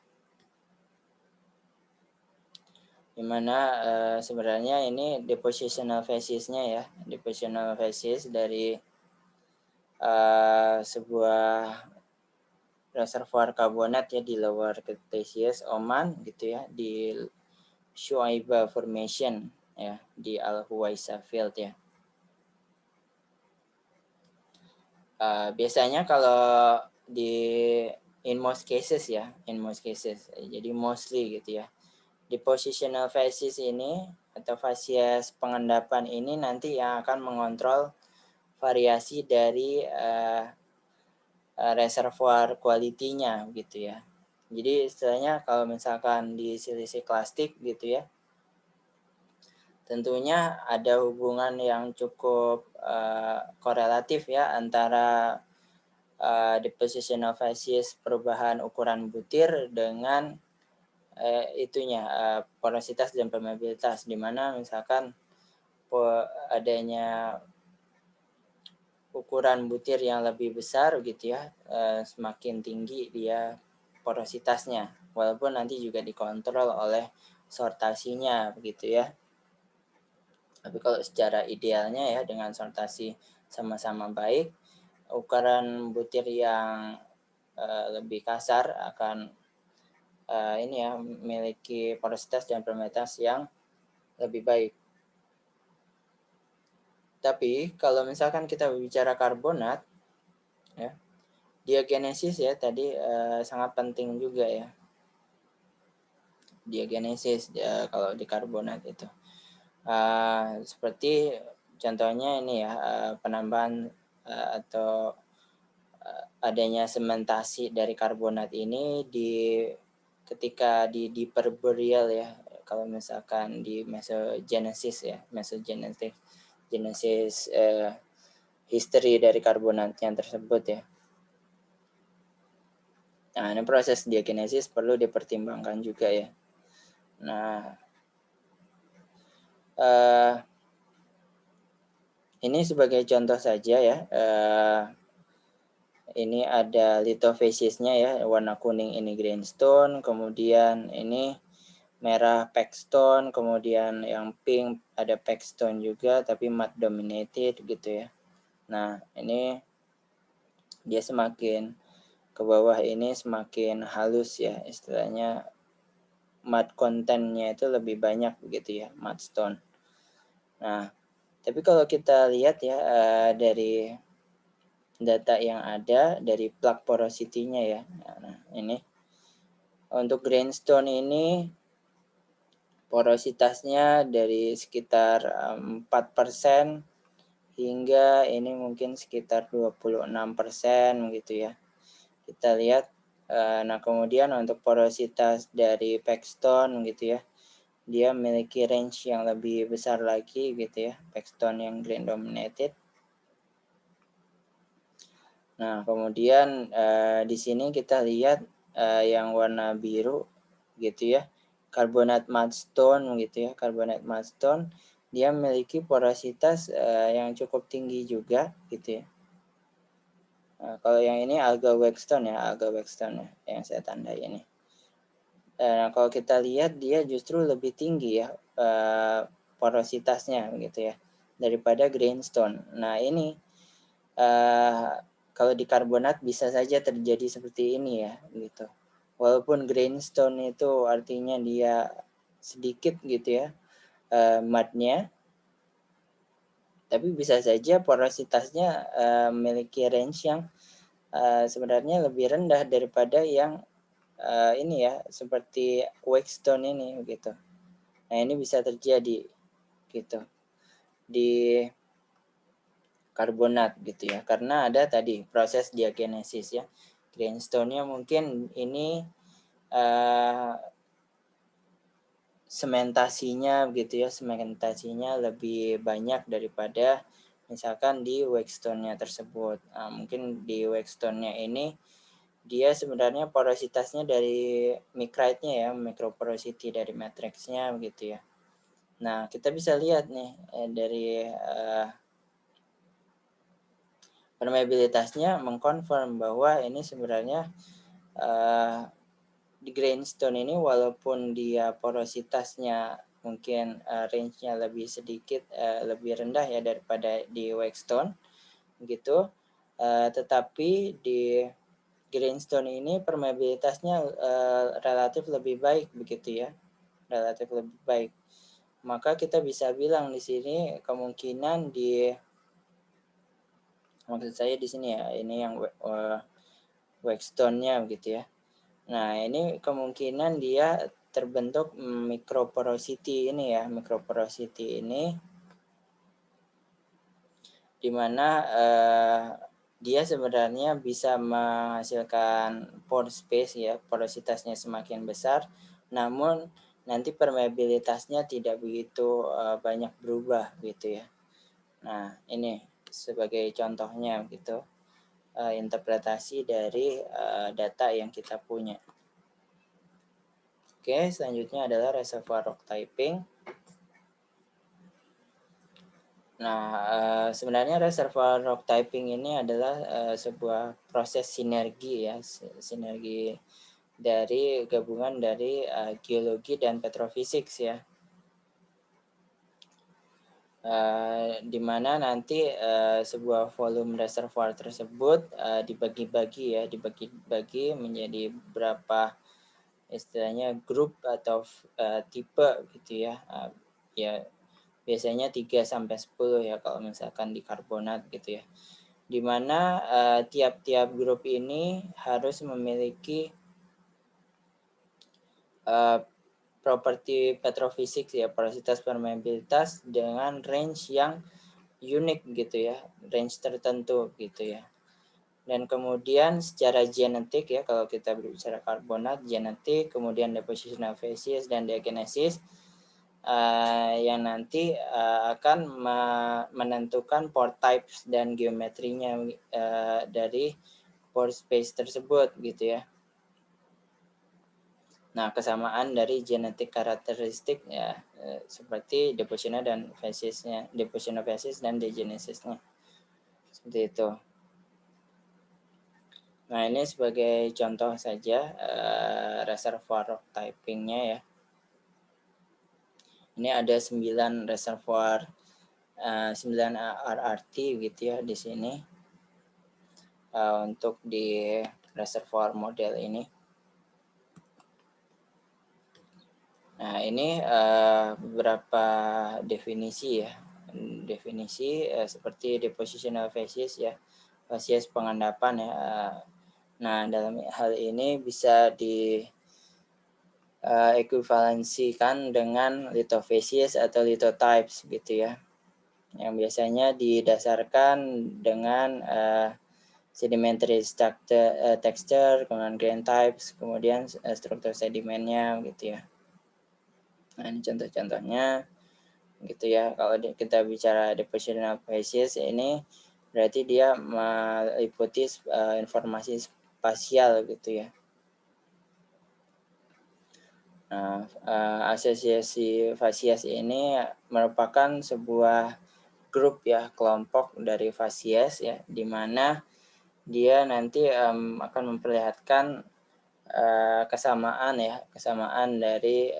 dimana sebenarnya ini depositional phases-nya ya, depositional phases dari sebuah reservoir karbonat ya di Lower Cretaceous Oman gitu ya, di Shuaiba Formation ya, di Al-Huwaisa Field ya. Biasanya kalau di in most cases ya, jadi mostly gitu ya, depositional phases ini atau fasies pengendapan ini nanti yang akan mengontrol variasi dari reservoir quality-nya gitu ya. Jadi istilahnya kalau misalkan di silisik-klastik gitu ya, tentunya ada hubungan yang cukup korelatif ya antara depositional phases perubahan ukuran butir dengan porositas dan permeabilitas, di mana misalkan adanya ukuran butir yang lebih besar gitu ya, semakin tinggi dia porositasnya, walaupun nanti juga dikontrol oleh sortasinya begitu ya. Tapi kalau secara idealnya ya dengan sortasi sama-sama baik, ukuran butir yang lebih kasar akan ini ya memiliki porositas dan permeabilitas yang lebih baik. Tapi kalau misalkan kita bicara karbonat, ya, diagenesis ya tadi sangat penting juga ya. Diagenesis kalau di karbonat itu. Seperti contohnya ini ya penambahan atau adanya sementasi dari karbonat ini ketika di Perboreal ya, kalau misalkan di mesogenesis ya, genesis history dari karbonatnya tersebut ya. Nah, ini proses diagenesis perlu dipertimbangkan juga ya. Nah, ini sebagai contoh saja ya. Ini ada lithophasis-nya ya, warna kuning ini greenstone, kemudian ini merah packstone, kemudian yang pink ada packstone juga tapi matte dominated gitu ya. Nah, ini dia semakin ke bawah ini semakin halus ya, istilahnya matte content-nya itu lebih banyak begitu ya, matte stone. Nah, tapi kalau kita lihat ya dari data yang ada dari plug porosity-nya ya. Nah, ini untuk greenstone ini porositasnya dari sekitar 4% hingga ini mungkin sekitar 26% gitu ya. Kita lihat nah kemudian untuk porositas dari packstone gitu ya. Dia memiliki range yang lebih besar lagi gitu ya, packstone yang green dominated. Nah, kemudian di sini kita lihat yang warna biru gitu ya, karbonat mudstone gitu ya, karbonat mudstone dia memiliki porositas yang cukup tinggi juga gitu ya. Nah, kalau yang ini alga waxstone ya, yang saya tandai ini. Nah, kalau kita lihat dia justru lebih tinggi ya porositasnya gitu ya daripada greenstone. Nah, ini kalau di karbonat bisa saja terjadi seperti ini ya gitu. Walaupun greenstone itu artinya dia sedikit gitu ya mudnya, tapi bisa saja porositasnya memiliki range yang sebenarnya lebih rendah daripada yang ini ya seperti waxstone ini gitu. Nah, ini bisa terjadi gitu di karbonat gitu ya, karena ada tadi proses diagenesis ya. Greenstone-nya mungkin ini sementasinya gitu ya, sementasinya lebih banyak daripada misalkan di waxstone-nya tersebut. Mungkin di waxstone-nya ini dia sebenarnya porositasnya dari micrite-nya ya, microporosity dari matrix-nya begitu ya. Nah, kita bisa lihat nih dari permeabilitasnya mengkonfirm bahwa ini sebenarnya di greenstone ini walaupun dia porositasnya mungkin range-nya lebih sedikit lebih rendah ya daripada di waxstone gitu, tetapi di greenstone ini permeabilitasnya relatif lebih baik begitu ya, relatif lebih baik. Maka kita bisa bilang di sini kemungkinan maksud saya di sini ya, ini yang waxstone-nya begitu ya. Nah, ini kemungkinan dia terbentuk microporosity ini ya, microporosity ini di mana dia sebenarnya bisa menghasilkan pore space ya, porositasnya semakin besar, namun nanti permeabilitasnya tidak begitu banyak berubah gitu ya. Nah, ini sebagai contohnya gitu interpretasi dari data yang kita punya. Oke, selanjutnya adalah reservoir rock typing. Nah, sebenarnya reservoir rock typing ini adalah sebuah proses sinergi ya, sinergi dari gabungan dari geologi dan petrofisik ya. Di mana nanti sebuah volume reservoir tersebut dibagi-bagi menjadi berapa istilahnya grup atau tipe gitu ya. Ya biasanya 3 sampai 10 ya kalau misalkan di karbonat gitu ya. Di mana tiap-tiap grup ini harus memiliki properti petrofisik ya, porositas permeabilitas dengan range yang unik gitu ya, range tertentu gitu ya. Dan kemudian secara genetik ya, kalau kita berbicara karbonat, genetik, kemudian depositional phases dan diagenesis yang nanti akan menentukan pore types dan geometrinya dari pore space tersebut gitu ya. Nah, kesamaan dari genetik karakteristik ya seperti depositional phases dan diagenesisnya. Seperti itu. Nah, ini sebagai contoh saja reservoir rock typingnya ya. Ini ada 9 reservoir 9 RRT gitu ya di sini untuk di reservoir model ini. Nah, ini beberapa definisi ya. Definisi seperti depositional phases ya, fases pengendapan ya. Nah, dalam hal ini bisa di ekuivalensikan dengan lithophases atau lithotypes gitu ya. Yang biasanya didasarkan dengan sedimentary structure, texture, kemudian grain types, kemudian struktur sedimennya gitu ya. Nah, ini contoh-contohnya gitu ya. Kalau kita bicara depositional phases ini berarti dia meliputi informasi spasial gitu ya. Nah, asosiasi fasies ini merupakan sebuah grup ya, kelompok dari fasies ya, di mana dia nanti akan memperlihatkan kesamaan dari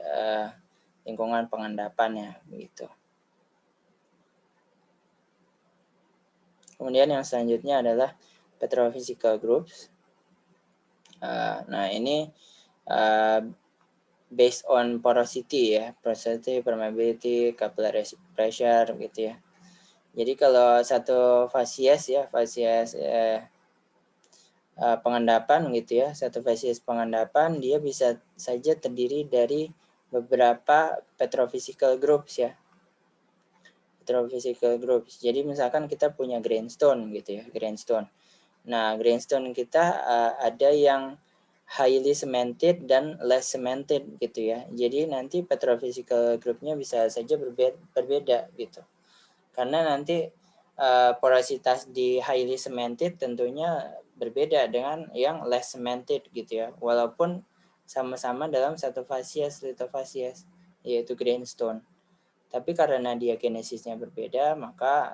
lingkungan pengendapannya begitu. Kemudian yang selanjutnya adalah petrophysical groups. Nah, ini based on porosity ya, porosity, permeability, capillary pressure gitu ya. Jadi kalau satu fasies ya, fasies pengendapan gitu ya, satu fasies pengendapan dia bisa saja terdiri dari beberapa petrophysical groups ya. Petrophysical groups. Jadi misalkan kita punya greenstone gitu ya, greenstone. Nah, greenstone kita ada yang highly cemented dan less cemented gitu ya. Jadi nanti petrophysical groupnya bisa saja berbeda gitu. Karena nanti porositas di highly cemented tentunya berbeda dengan yang less cemented gitu ya. Walaupun sama-sama dalam satu fasies, lithofasies, yaitu greenstone. Tapi karena dia genesisnya berbeda, maka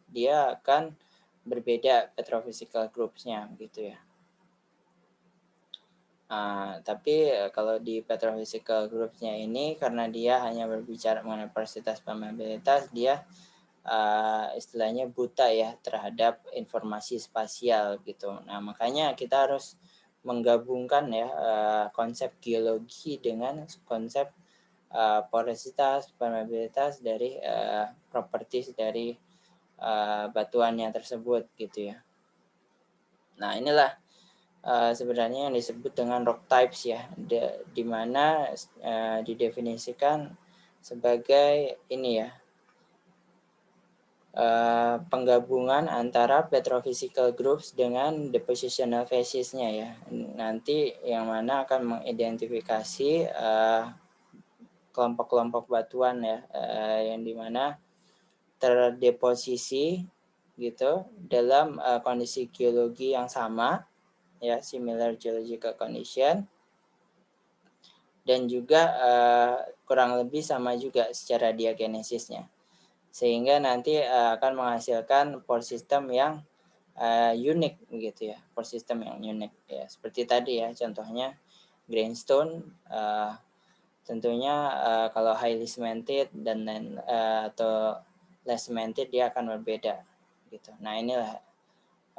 dia akan berbeda petrophysical groups-nya gitu ya. Tapi kalau di petrophysical groups-nya ini karena dia hanya berbicara mengenai porositas permeabilitas, dia istilahnya buta ya terhadap informasi spasial gitu. Nah, makanya kita harus menggabungkan ya konsep geologi dengan konsep porositas, permeabilitas dari properties dari batuannya tersebut gitu ya. Nah, inilah sebenarnya yang disebut dengan rock types ya, di mana didefinisikan sebagai ini ya, penggabungan antara petrophysical groups dengan depositional phases-nya ya. Nanti yang mana akan mengidentifikasi kelompok-kelompok batuan ya, yang dimana terdeposisi gitu dalam kondisi geologi yang sama ya, similar geological condition, dan juga kurang lebih sama juga secara diagenesisnya, sehingga nanti akan menghasilkan pore system yang unik gitu ya, pore system yang unik ya, seperti tadi ya contohnya grindstone tentunya kalau highly cemented dan atau less cemented dia akan berbeda gitu. Nah, inilah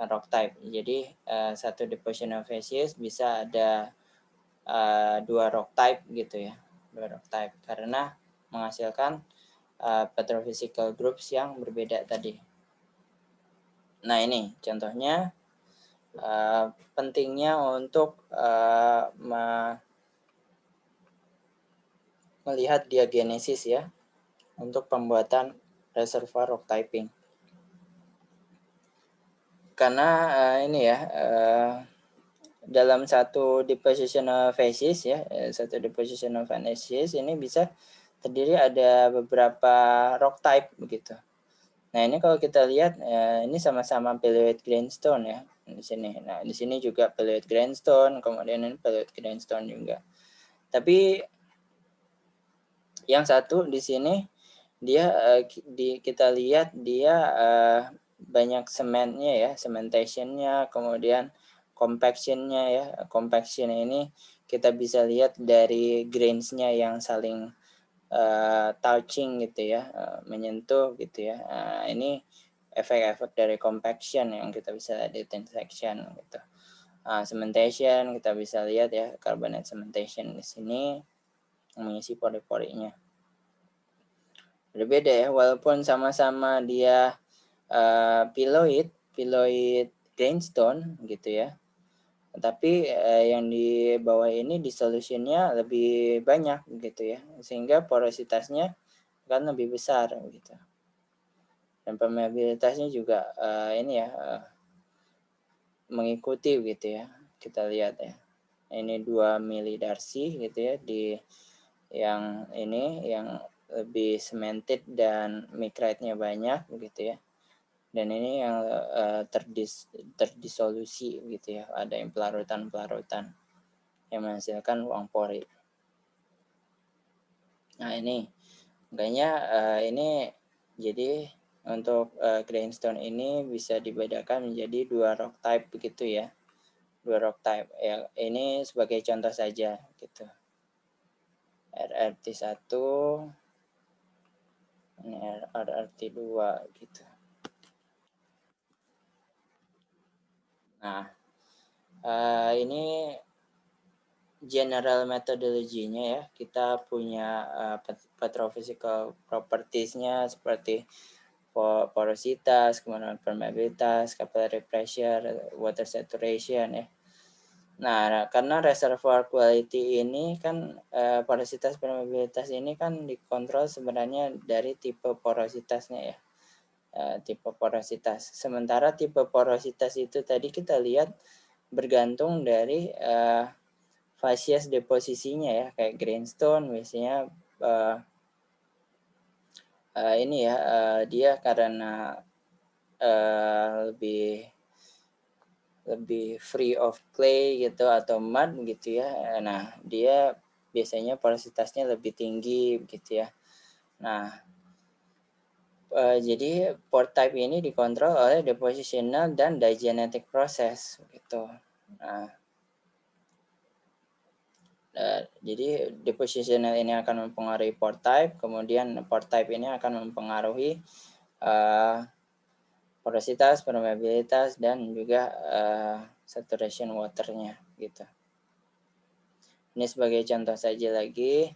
rock type. Jadi satu depositional facies bisa ada 2 rock type gitu ya. 2 rock type karena menghasilkan petrophysical groups yang berbeda tadi. Nah, ini contohnya pentingnya untuk melihat diagenesis ya untuk pembuatan reservoir rock typing. Karena ini ya dalam satu depositional facies ya, satu depositional facies ini bisa terdiri ada beberapa rock type begitu. Nah, ini kalau kita lihat ini sama-sama Pileoid grindstone ya di sini. Nah, di sini juga Pileoid grindstone, kemudian ini Pileoid grindstone juga. Tapi yang satu di sini dia kita lihat dia banyak semennya ya, cementationnya, kemudian compactionnya ya. Compaction ini kita bisa lihat dari grains-nya yang saling touching gitu ya, menyentuh gitu ya. Ini efek-efek dari compaction yang kita bisa lihat di thin section gitu. Cementation kita bisa lihat ya, carbonate cementation di sini mengisi pori-porinya. Berbeda ya, walaupun sama-sama dia piloid grindstone gitu ya. Tapi yang di bawah ini dissolutionnya lebih banyak gitu ya, sehingga porositasnya kan lebih besar gitu. Dan permeabilitasnya juga ini ya mengikuti gitu ya. Kita lihat ya. Ini 2 milidarcy gitu ya di yang ini yang lebih cemented dan micrite-nya banyak begitu ya. Dan ini yang terdisolusi gitu ya, ada yang pelarutan-pelarutan yang menghasilkan uang pori. Nah, ini makanya ini jadi untuk grindstone ini bisa dibedakan menjadi 2 rock type begitu ya, 2 rock type ya. Ini sebagai contoh saja gitu, RRT1 ini RRT2 gitu. Nah, ini general methodology-nya ya. Kita punya petrophysical properties-nya seperti porositas, kemudian permeabilitas, capillary pressure, water saturation ya. Nah, karena reservoir quality ini kan porositas, permeabilitas ini kan dikontrol sebenarnya dari tipe porositasnya ya. Tipe porositas. Sementara tipe porositas itu tadi kita lihat bergantung dari facies deposisinya ya, kayak grindstone biasanya ini ya dia karena lebih free of clay gitu atau mud gitu ya. Nah, dia biasanya porositasnya lebih tinggi gitu ya. Nah, jadi pore type ini dikontrol oleh depositional dan diagenetic process gitu. Nah, jadi depositional ini akan mempengaruhi pore type, kemudian pore type ini akan mempengaruhi porositas, permeabilitas, dan juga saturation waternya gitu. Ini sebagai contoh saja lagi,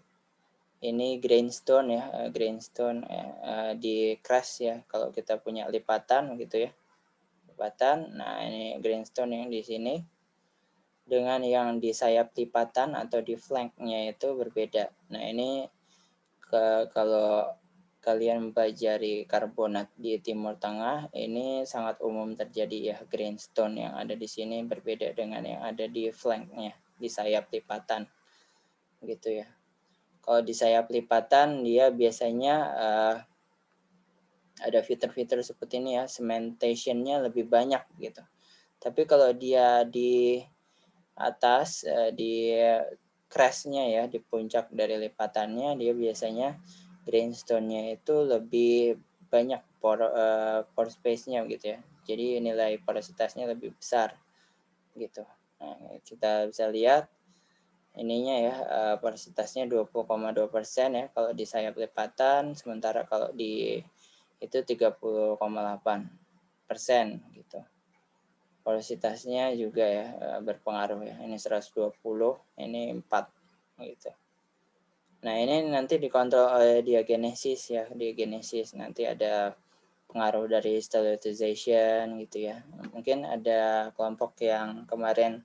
ini grindstone ya, grindstone di crush ya, kalau kita punya lipatan gitu ya, lipatan. Nah, ini grindstone yang di sini dengan yang di sayap lipatan atau di flanknya itu berbeda. Nah, ini kalau kalian mempelajari karbonat di Timur Tengah, ini sangat umum terjadi ya, grindstone yang ada di sini berbeda dengan yang ada di flanknya, di sayap lipatan gitu ya. Kalau di sayap lipatan dia biasanya ada fitur-fitur seperti ini ya, cementation-nya lebih banyak gitu. Tapi kalau dia di atas di crest-nya ya, di puncak dari lipatannya, dia biasanya grindstone-nya itu lebih banyak pore space-nya gitu ya. Jadi nilai porositasnya lebih besar gitu. Nah, kita bisa lihat ininya ya, porositasnya 20,2% ya kalau di sayap lipatan, sementara kalau di itu 30,8% gitu. Porositasnya juga ya berpengaruh ya. Ini 120, ini 4 gitu. Nah, ini nanti dikontrol oleh diagenesis ya, diagenesis nanti ada pengaruh dari sterilization gitu ya. Mungkin ada kelompok yang kemarin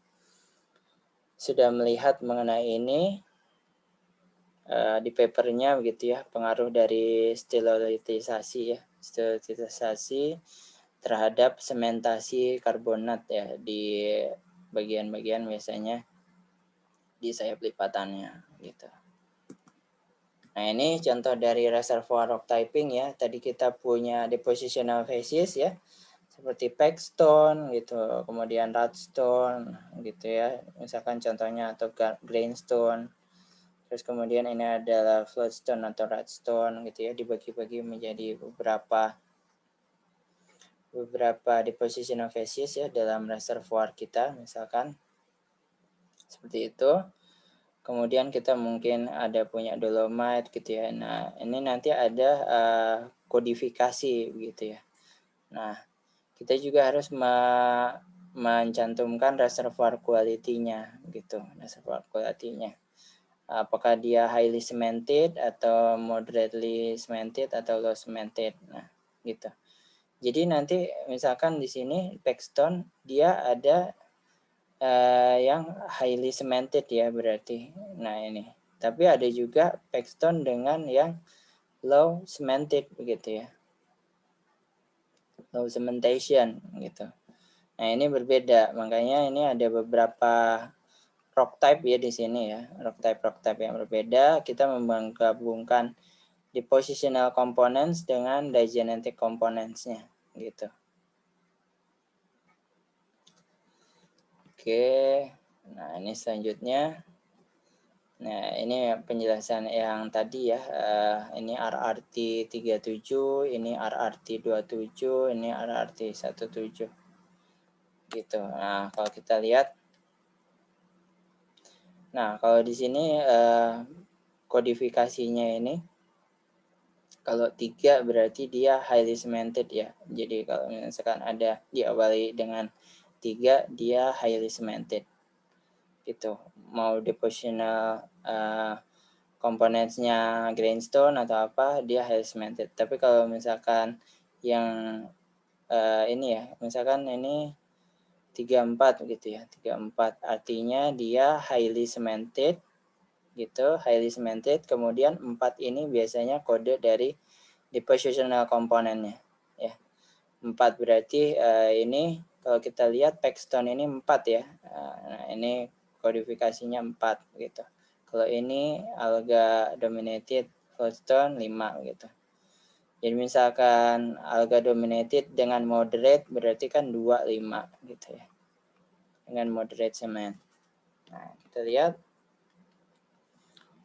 sudah melihat mengenai ini di papernya begitu ya, pengaruh dari sterilisasi ya, sterilisasi terhadap sementasi karbonat ya di bagian-bagian biasanya di sayap lipatannya gitu. Nah, ini contoh dari reservoir rock typing ya. Tadi kita punya depositional phases ya, seperti pegstone gitu, kemudian rudstone gitu ya. Misalkan contohnya atau grainstone. Terus kemudian ini adalah floodstone atau rudstone gitu ya, dibagi-bagi menjadi beberapa depositional phases ya dalam reservoir kita misalkan seperti itu. Kemudian kita mungkin ada punya dolomite gitu ya. Nah, ini nanti ada kodifikasi gitu ya. Nah, kita juga harus mencantumkan reservoir quality-nya gitu, reservoir quality-nya. Apakah dia highly cemented atau moderately cemented atau low cemented. Nah, gitu. Jadi nanti misalkan di sini pegstone dia ada yang highly cemented ya berarti. Nah, ini. Tapi ada juga pegstone dengan yang low cemented begitu ya. Low cementation gitu. Nah, ini berbeda. Makanya ini ada beberapa rock type ya di sini ya. Rock type yang berbeda. Kita menggabungkan depositional components dengan diagenetic components-nya gitu. Oke. Nah, ini selanjutnya. Nah, ini penjelasan yang tadi ya. Ini RRT 37, ini RRT 27, ini RRT 17. Gitu. Nah, kalau kita lihat, nah kalau di sini kodifikasinya ini, kalau 3 berarti dia highly cemented ya. Jadi kalau misalkan ada diawali dengan 3, dia highly cemented. Gitu. Mau depositional komponennya grainstone atau apa, dia highly cemented. Tapi kalau misalkan yang ini ya, misalkan ini 34 gitu ya, 34 artinya dia highly cemented gitu, highly cemented. Kemudian 4 ini biasanya kode dari depositional komponennya ya. 4 berarti ini kalau kita lihat pegstone ini 4 ya. Nah, ini kodifikasinya 4 gitu. Kalau ini alga dominated floodstone 5 gitu. Jadi misalkan alga dominated dengan moderate berarti kan 25 gitu ya. Dengan moderate cement. Nah, kita lihat.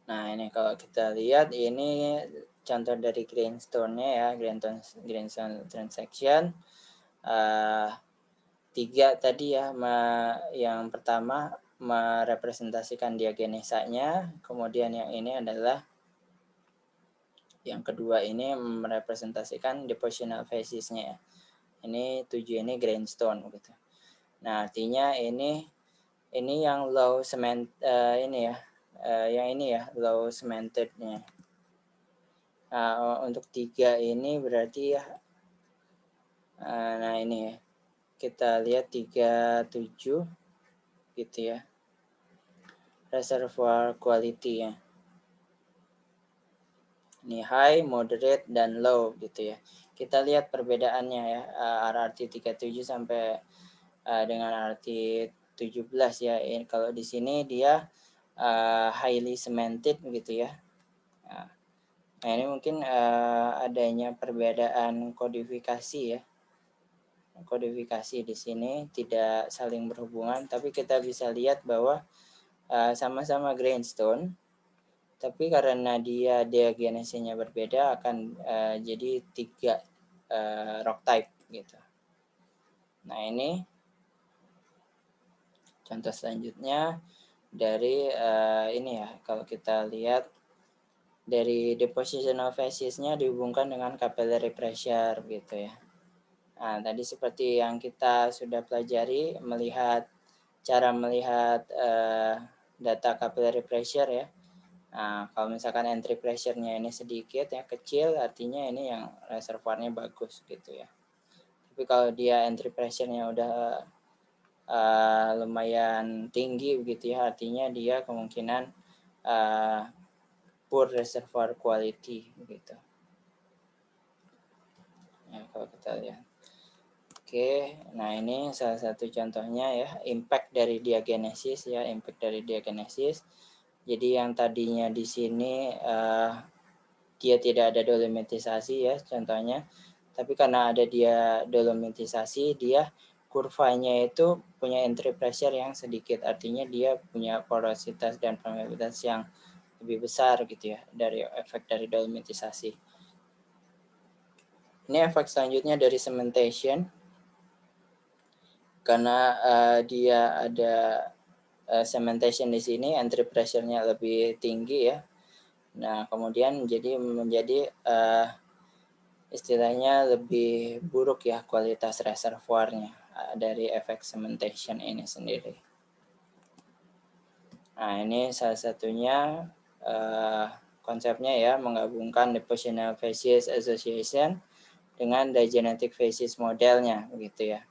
Nah, ini kalau kita lihat ini contoh dari grainstone-nya ya, grainstone transaction. 3 tadi ya, yang pertama merepresentasikan diagenesanya, kemudian yang ini adalah yang kedua ini merepresentasikan depositional phases-nya ya. Ini 7 ini grainstone gitu. Nah, artinya ini yang low cement ini ya, yang ini ya low cemented-nya. Nah, untuk 3 ini berarti ya, nah ini ya, kita lihat 37 gitu ya, reservoir quality ya. Ini high, moderate, dan low gitu ya. Kita lihat perbedaannya ya, RRT 37 sampai dengan RRT 17 ya. Kalau di sini dia highly cemented gitu ya. Nah, ini mungkin adanya perbedaan kodifikasi ya. Kodifikasi di sini tidak saling berhubungan, tapi kita bisa lihat bahwa sama-sama grainstone, tapi karena dia diagenesisnya berbeda akan jadi 3 rock type gitu. Nah, ini contoh selanjutnya dari ini ya, kalau kita lihat dari depositional phasesnya dihubungkan dengan capillary pressure gitu ya. Nah, tadi seperti yang kita sudah pelajari, cara melihat data capillary pressure ya. Nah, kalau misalkan entry pressure-nya ini sedikit ya, kecil, artinya ini yang reservoirnya bagus gitu ya. Tapi kalau dia entry pressure-nya udah lumayan tinggi begitu ya, artinya dia kemungkinan poor reservoir quality gitu. Ya, kalau kita lihat. Oke, nah ini salah satu contohnya ya, impact dari diagenesis ya, impact dari diagenesis. Jadi yang tadinya di sini dia tidak ada dolomitisasi ya contohnya, tapi karena ada dia dolomitisasi, dia kurvanya itu punya entry pressure yang sedikit, artinya dia punya porositas dan permeabilitas yang lebih besar gitu ya dari efek dari dolomitisasi. Ini efek selanjutnya dari cementation. Karena dia ada cementation di sini, entry pressure-nya lebih tinggi ya. Nah, kemudian menjadi istilahnya lebih buruk ya kualitas reservoirnya dari efek cementation ini sendiri. Nah, ini salah satunya konsepnya ya, menggabungkan depositional phases association dengan diagenetic phases modelnya begitu ya.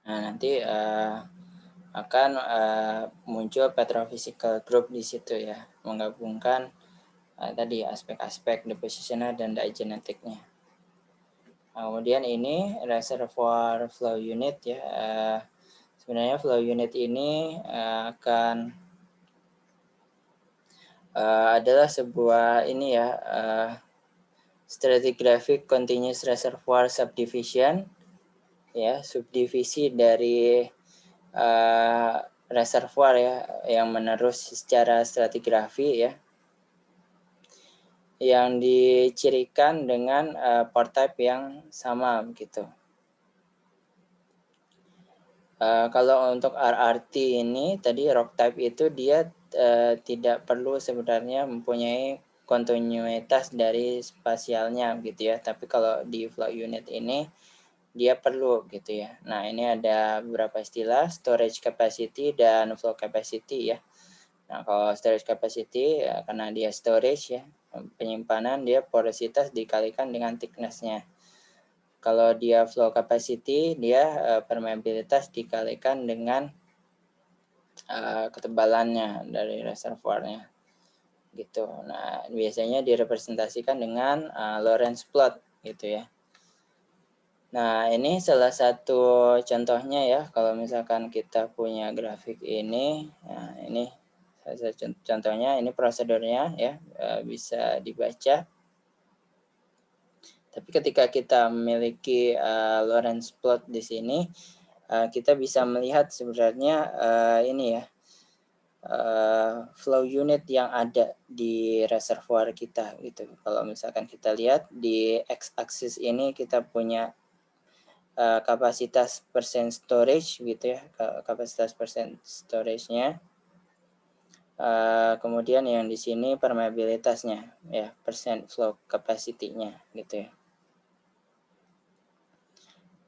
Nah, nanti akan muncul petrophysical group di situ ya, menggabungkan tadi aspek-aspek depositional dan diagenetiknya. Kemudian ini reservoir flow unit ya. Sebenarnya flow unit ini akan adalah sebuah ini ya, stratigraphic continuous reservoir subdivision ya, subdivisi dari reservoir ya yang menerus secara stratigrafi ya, yang dicirikan dengan pore type yang sama gitu. Kalau untuk RRT ini tadi rock type itu dia tidak perlu sebenarnya mempunyai kontinuitas dari spasialnya gitu ya, tapi kalau di flow unit ini dia perlu gitu ya. Nah, ini ada beberapa istilah, storage capacity dan flow capacity ya. Nah, kalau storage capacity ya, karena dia storage ya, penyimpanan, dia porositas dikalikan dengan thickness-nya. Kalau dia flow capacity, dia permeabilitas dikalikan dengan ketebalannya dari reservoirnya gitu. Nah, biasanya direpresentasikan dengan Lorentz plot gitu ya. Nah, ini salah satu contohnya ya, kalau misalkan kita punya grafik ini, nah ini salah satu contohnya, ini prosedurnya ya, bisa dibaca. Tapi ketika kita memiliki Lorentz plot di sini, kita bisa melihat sebenarnya ini ya, flow unit yang ada di reservoir kita gitu. Kalau misalkan kita lihat di x-axis ini kita punya kapasitas persen storage gitu ya, kapasitas persen storage-nya. Kemudian yang di sini permeabilitasnya ya, persen flow capacity-nya gitu ya.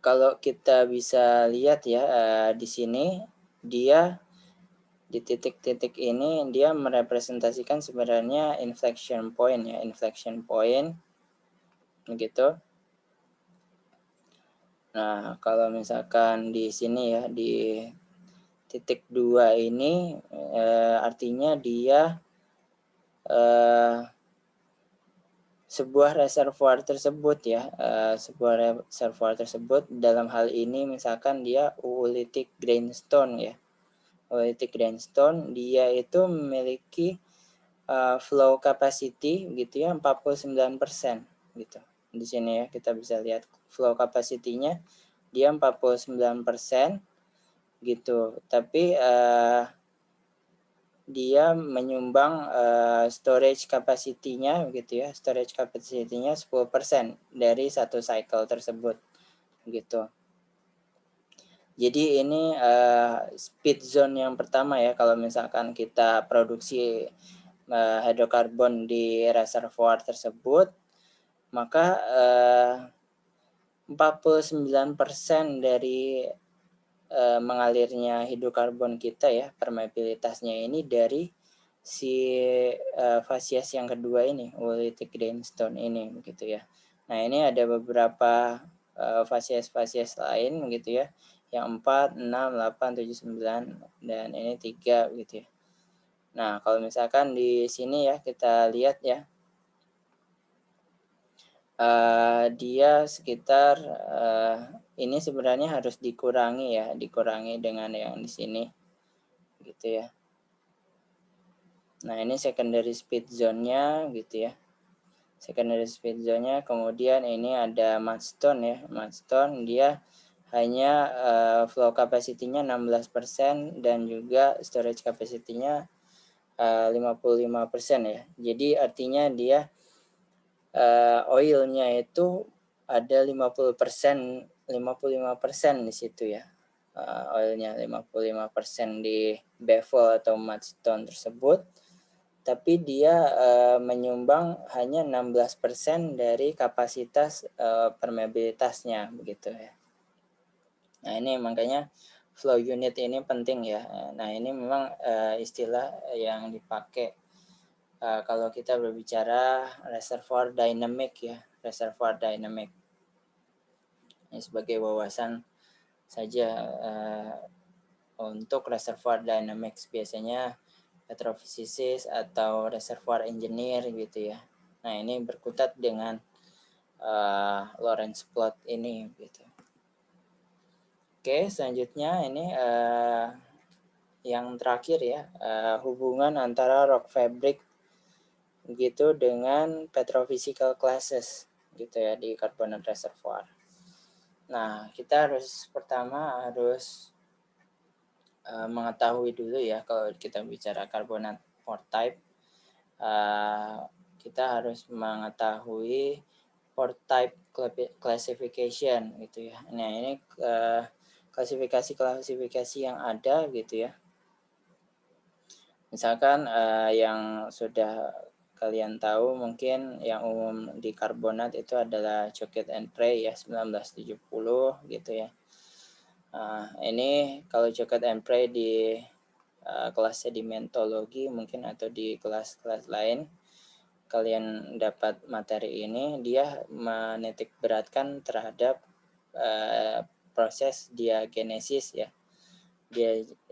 Kalau kita bisa lihat ya, di sini dia di titik-titik ini dia merepresentasikan sebenarnya inflection point ya, inflection point begitu. Nah, kalau misalkan di sini ya, di titik 2 ini artinya dia sebuah reservoir tersebut ya, sebuah reservoir tersebut dalam hal ini misalkan dia oolitic grindstone ya. Oolitic grindstone dia itu memiliki flow capacity gitu ya 49% gitu. Di sini ya kita bisa lihat flow capacity-nya dia 49% gitu. Tapi dia menyumbang storage capacity-nya gitu ya. Storage capacity-nya 10% dari satu cycle tersebut gitu. Jadi ini speed zone yang pertama ya, kalau misalkan kita produksi hidrokarbon di reservoir tersebut, maka 49% dari mengalirnya hidrokarbon kita ya, permeabilitasnya ini dari si fasies yang kedua ini, oolitic grindstone ini begitu ya. Nah, ini ada beberapa fasies-fasies lain begitu ya, yang 4, 6, 8, 7, 9 dan ini 3 gitu ya. Nah, kalau misalkan di sini ya kita lihat ya, dia sekitar ini sebenarnya harus dikurangi ya, dikurangi dengan yang di sini gitu ya. Nah, ini secondary speed zone-nya gitu ya. Secondary speed zone-nya, kemudian ini ada mudstone ya. Mudstone dia hanya flow capacity-nya 16% dan juga storage capacity-nya 55% ya. Jadi artinya dia oil-nya itu ada 50%, 55% di situ ya. Oilnya 55% di bevel atau mudstone tersebut, tapi dia menyumbang hanya 16% dari kapasitas permeabilitasnya begitu ya. Nah, ini makanya flow unit ini penting ya. Nah, ini memang istilah yang dipakai kalau kita berbicara reservoir dynamic ya, reservoir dynamic. Ini sebagai wawasan saja untuk reservoir dynamics, biasanya petrofissis atau reservoir engineer gitu ya. Nah, ini berkutat dengan Lorentz plot ini gitu. Oke, selanjutnya ini yang terakhir ya, hubungan antara rock fabric gitu dengan petrophysical classes gitu ya di carbonate reservoir. Nah, kita pertama harus mengetahui dulu ya, kalau kita bicara carbonate pore type, kita harus mengetahui pore type classification gitu ya. Nah, ini klasifikasi yang ada gitu ya. Misalkan yang sudah kalian tahu mungkin yang umum di karbonat itu adalah Choquette and Pray ya, 1970 gitu ya. Ini kalau Choquette and Pray di kelas sedimentologi mungkin atau di kelas-kelas lain kalian dapat materi ini, dia menitik beratkan terhadap proses diagenesis ya,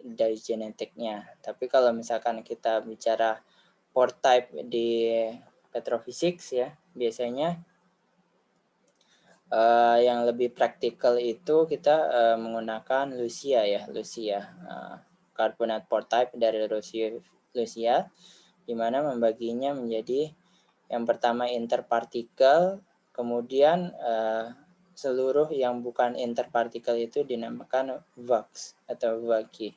dari genetiknya. Tapi kalau misalkan kita bicara pore type di petrophysics ya, biasanya yang lebih praktikal itu kita menggunakan Lucia ya, Lucia carbonate pore type dari Lucia, di mana membaginya menjadi yang pertama interpartikel, kemudian seluruh yang bukan interpartikel itu dinamakan VAX atau VACI.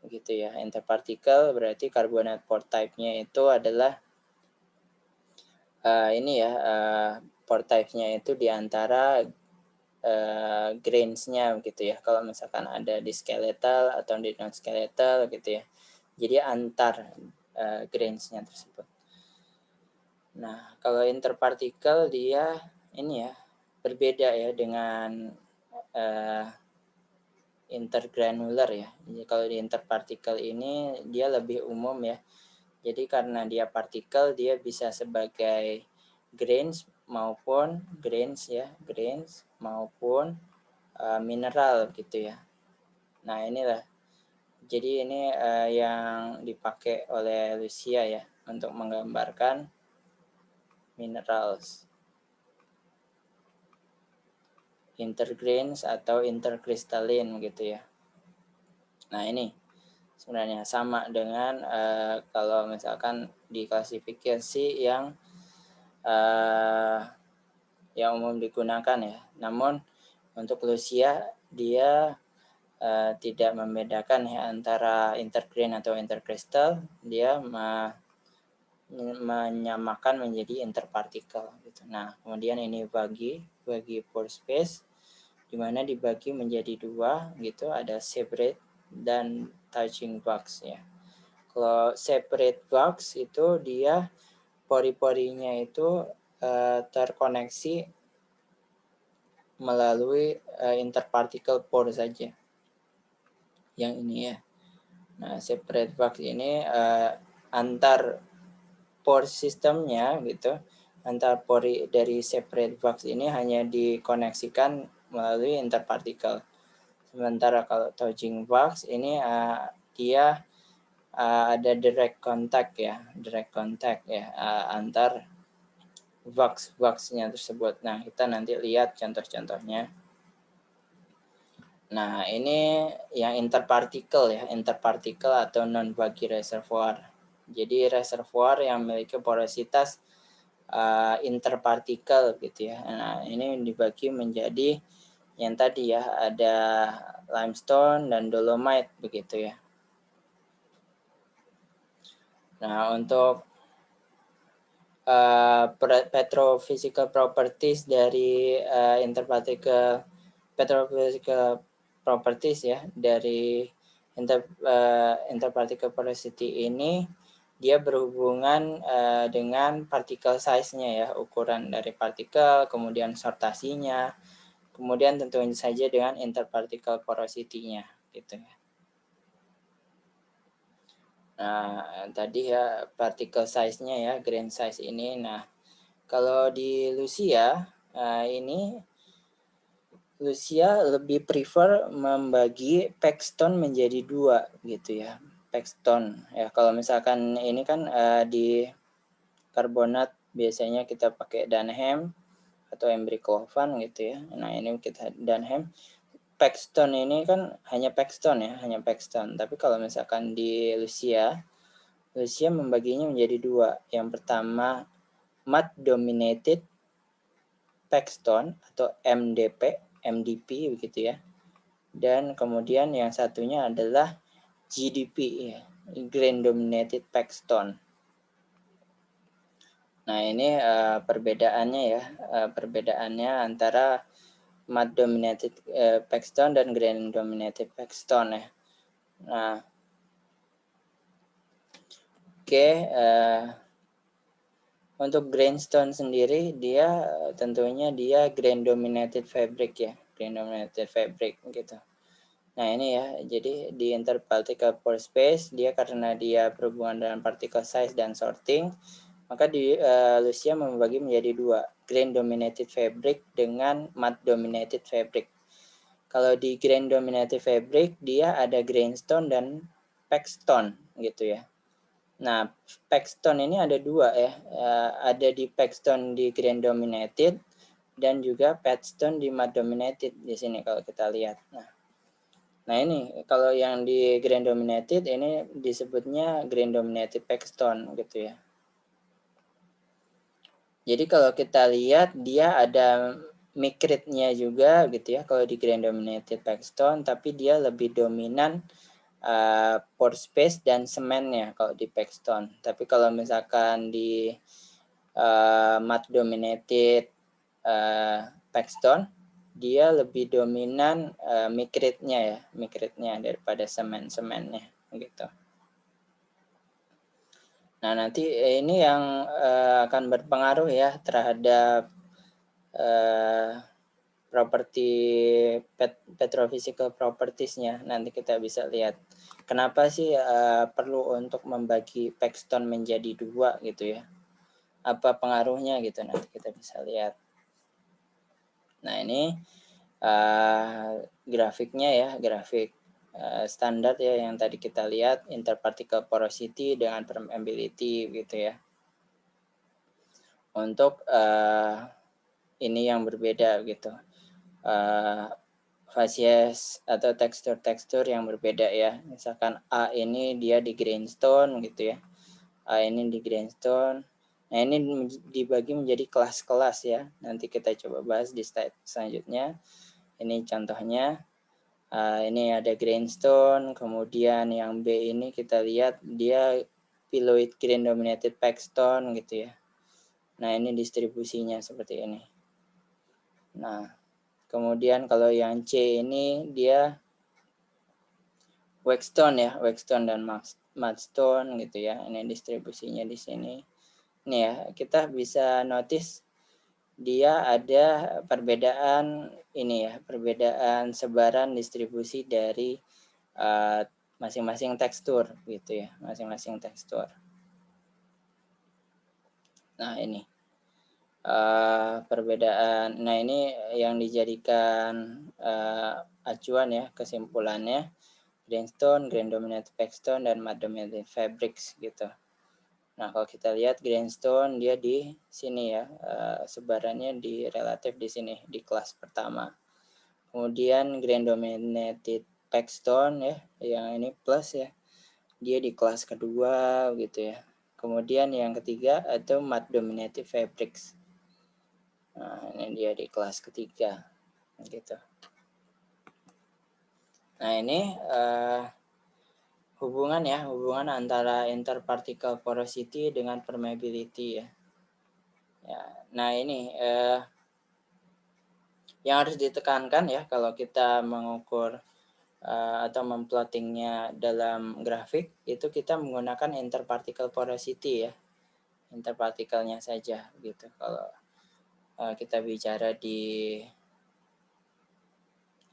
Begitu ya. Interpartikel berarti carbonate pore type-nya itu adalah ini ya, pore type-nya itu diantara grains-nya gitu ya. Kalau misalkan ada di skeletal atau di non skeletal gitu ya. Jadi antar grains-nya tersebut. Nah, kalau interpartikel dia ini ya berbeda ya dengan intergranular ya. Jadi kalau di interpartikel ini dia lebih umum ya. Jadi karena dia partikel, dia bisa sebagai grains maupun mineral gitu ya. Nah, inilah. Jadi ini yang dipakai oleh Lucia ya untuk menggambarkan minerals, intergrains atau interkristallin gitu ya. Nah, ini sebenarnya sama dengan kalau misalkan diklasifikasi yang umum digunakan ya. Namun untuk Lucia dia tidak membedakan ya antara intergrain atau intercrystal, dia menyamakan menjadi interpartikel gitu. Nah, kemudian ini bagi pore space di mana dibagi menjadi dua gitu, ada separate dan touching box ya. Kalau separate box itu dia pori-porinya itu terkoneksi melalui interparticle pore saja. Yang ini ya. Nah, separate box ini antar pore sistemnya gitu, antar pori dari separate box ini hanya dikoneksikan melalui interparticle. Sementara kalau touching box ini dia ada direct contact ya, antar box-nya tersebut. Nah, kita nanti lihat contoh-contohnya. Nah, ini yang interparticle ya, interparticle atau non-Buggy reservoir. Jadi reservoir yang memiliki porositas interpartikel gitu ya. Nah, ini dibagi menjadi yang tadi ya, ada limestone dan dolomite begitu ya. Nah, untuk petrophysical properties dari interparticle petrophysical properties ya dari interparticle porosity ini, dia berhubungan dengan particle size-nya ya, ukuran dari partikel, kemudian sortasinya, kemudian tentu saja dengan interparticle porosity-nya gitu ya. Nah, tadi ya particle size-nya ya, grain size ini. Nah, kalau di Lucia ini Lucia lebih prefer membagi packstone menjadi dua gitu ya. Packstone ya, kalau misalkan ini kan di karbonat biasanya kita pakai Dunham atau Embry Covan gitu ya. Nah, ini kita Dunham. Packstone ini kan hanya packstone ya, hanya packstone. Tapi kalau misalkan di Lucia membaginya menjadi dua. Yang pertama mud dominated packstone atau MDP begitu ya. Dan kemudian yang satunya adalah GDP ya, grain dominated packstone. Nah, ini perbedaannya ya, perbedaannya antara mud dominated packstone dan grain dominated packstone ya. Nah, oke, untuk grainstone sendiri dia tentunya dia grain dominated fabric ya, grain dominated fabric gitu. Nah, ini ya, jadi di interparticle pore space dia karena dia berhubungan dengan particle size dan sorting, maka di Lucia membagi menjadi dua, grain dominated fabric dengan mud dominated fabric. Kalau di grain dominated fabric dia ada grainstone dan packstone gitu ya. Nah, packstone ini ada dua ya, ada di packstone di grain dominated dan juga packstone di mud dominated di sini kalau kita lihat. Nah ini kalau yang di grain dominated ini disebutnya grain dominated packstone gitu ya. Jadi kalau kita lihat dia ada micrete-nya juga gitu ya kalau di grain dominated packstone, tapi dia lebih dominan pore space dan semennya kalau di packstone. Tapi kalau misalkan di mud dominated packstone, dia lebih dominan micrete-nya daripada semennya gitu. Nah, nanti ini yang akan berpengaruh ya terhadap properti petrophysical properties-nya. Nanti kita bisa lihat kenapa sih perlu untuk membagi packstone menjadi dua gitu ya. Apa pengaruhnya gitu, nanti kita bisa lihat. Nah, ini grafiknya ya, grafik standar ya yang tadi kita lihat, interparticle porosity dengan permeability gitu ya. Untuk ini yang berbeda gitu, facies atau tekstur-tekstur yang berbeda ya. Misalkan A ini dia di grainstone gitu ya, A ini di grainstone. Nah, ini dibagi menjadi kelas-kelas ya. Nanti kita coba bahas di slide selanjutnya. Ini contohnya. Ini ada grainstone, kemudian yang B ini kita lihat dia piloid grain dominated packstone gitu ya. Nah, ini distribusinya seperti ini. Nah, Kemudian kalau yang C ini dia Waxstone ya, Waxstone dan Mudstone gitu ya. Ini distribusinya di sini. Ini ya, kita bisa notice dia ada perbedaan ini ya, perbedaan sebaran distribusi dari masing-masing tekstur gitu ya, masing-masing tekstur. Nah ini perbedaan. Nah ini yang dijadikan acuan ya, kesimpulannya grainstone, grain dominated packstone, dan mud dominated fabrics gitu. Nah kalau kita lihat grainstone dia di sini ya, sebarannya di relatif di sini di kelas pertama. Kemudian grain dominated packstone ya, yang ini plus ya, dia di kelas kedua gitu ya. Kemudian yang ketiga atau mud dominated fabrics. Nah, ini dia di kelas ketiga gitu. Nah ini hubungan antara interparticle porosity dengan permeability ya. Nah ini yang harus ditekankan ya kalau kita mengukur atau memplottingnya dalam grafik, itu kita menggunakan interparticle porosity ya, interpartikelnya saja gitu. Kalau kita bicara di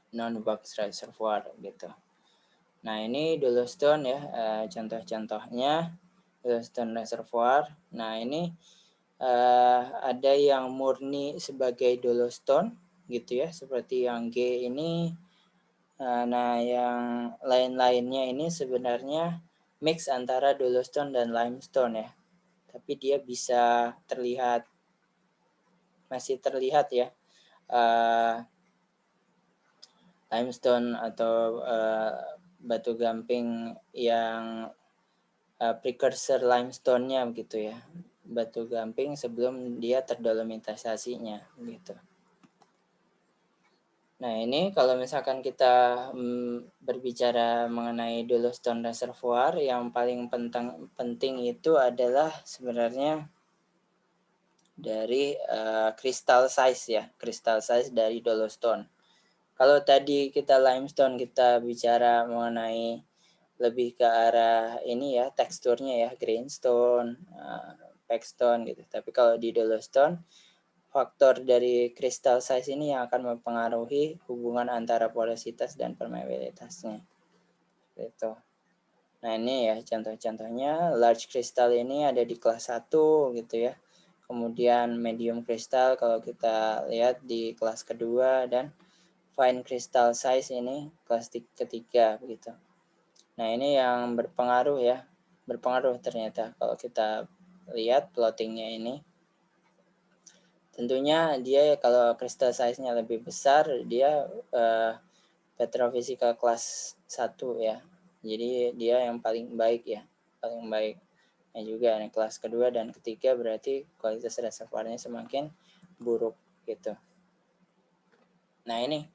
non-box reservoir gitu. Nah ini dolostone ya, contoh-contohnya dolostone reservoir. Nah ini ada yang murni sebagai dolostone gitu ya, seperti yang G ini. Nah yang lain-lainnya ini sebenarnya mix antara dolostone dan limestone ya, tapi dia bisa terlihat, masih terlihat ya, limestone atau batu gamping yang precursor limestone-nya begitu ya, batu gamping sebelum dia terdolomitisasinya gitu. Nah ini kalau misalkan kita berbicara mengenai dolostone reservoir, yang paling penting itu adalah sebenarnya dari crystal size ya, crystal size dari dolostone. Kalau tadi kita limestone kita bicara mengenai lebih ke arah ini ya, teksturnya ya, grainstone, packstone gitu. Tapi kalau di dolostone, faktor dari crystal size ini yang akan mempengaruhi hubungan antara porositas dan permeabilitasnya. Gitu. Nah ini ya contoh-contohnya, large crystal ini ada di kelas 1 gitu ya. Kemudian medium crystal kalau kita lihat di kelas kedua, dan fine crystal size ini kelas ketiga begitu. Nah ini yang berpengaruh ya, berpengaruh ternyata kalau kita lihat plottingnya ini. Tentunya dia kalau crystal size-nya lebih besar, dia petrophysical kelas 1 ya. Jadi dia yang paling baik ya, paling baik. Nah juga nih, kelas kedua dan ketiga berarti kualitas reservoirnya semakin buruk gitu. Nah ini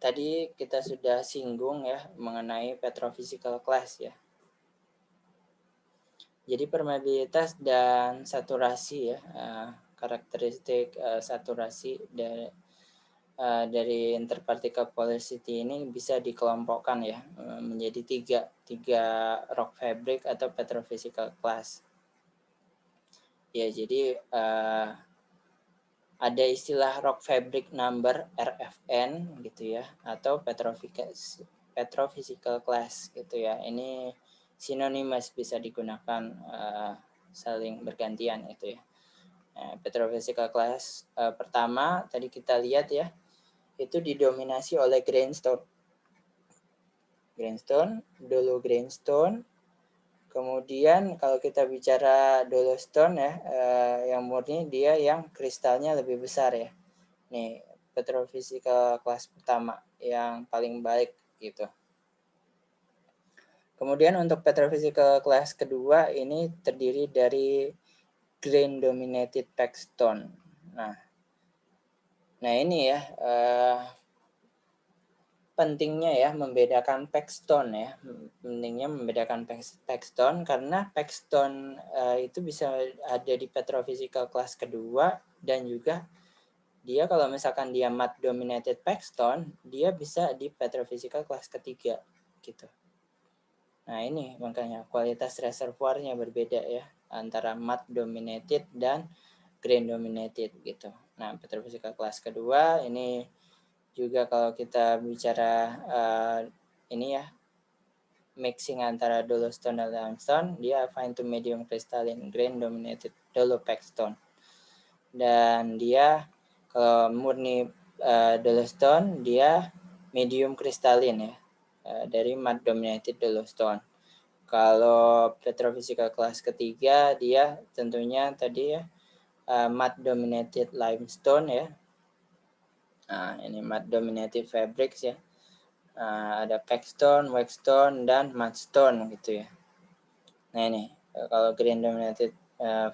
tadi kita sudah singgung ya mengenai petrophysical class ya. Jadi permeabilitas dan saturasi ya, karakteristik saturasi dari interparticle porosity ini bisa dikelompokkan ya menjadi tiga rock fabric atau petrophysical class. Ya jadi ada istilah rock fabric number RFN gitu ya, atau petrophysical class gitu ya. Ini sinonimus, bisa digunakan saling bergantian itu ya. Petrophysical class pertama tadi kita lihat ya, itu didominasi oleh grainstone, dolo grainstone. Kemudian kalau kita bicara dolostone ya, yang murni dia yang kristalnya lebih besar ya. Nih petrophysical class pertama yang paling baik gitu. Kemudian untuk petrophysical class kedua ini terdiri dari grain dominated packstone. Nah ini ya pentingnya ya membedakan packstone ya. Pentingnya membedakan packstone karena packstone itu bisa ada di petrophysical class kedua dan juga dia kalau misalkan dia mud dominated paxton, dia bisa di petrophysical kelas ketiga gitu. Nah ini makanya kualitas reservoirnya berbeda ya antara mud dominated dan grain dominated gitu. Nah petrophysical kelas kedua ini juga kalau kita bicara ini ya mixing antara dolostone dan limestone, dia fine to medium crystalline grain dominated dolopaxton. Dan dia kalau murni dolostone dia medium crystalline ya dari mud dominated dolostone. Kalau petrophysical kelas ketiga dia tentunya tadi ya mud dominated limestone ya. Nah, ini mud dominated fabrics ya. Ada paxton, waxstone dan mudstone gitu ya. Nah ini kalau grain dominated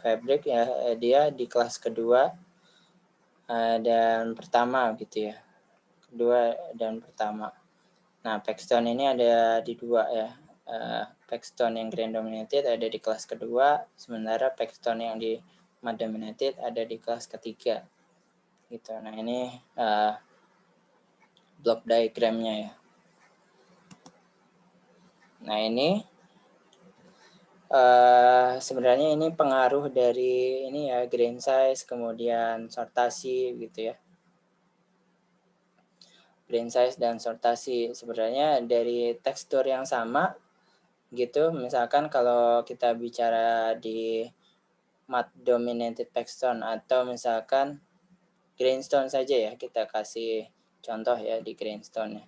fabric ya dia di kelas kedua dan pertama gitu ya, kedua dan pertama. Nah paxton ini ada di dua ya, paxton yang grain dominated ada di kelas kedua, sementara paxton yang di mud dominated ada di kelas ketiga gitu. Nah ini block diagramnya ya. Nah ini sebenarnya ini pengaruh dari ini ya grain size kemudian sortasi gitu ya. Grain size dan sortasi sebenarnya dari tekstur yang sama gitu. Misalkan kalau kita bicara di mud dominated paxton atau misalkan grindstone saja ya, kita kasih contoh ya di grindstone ya.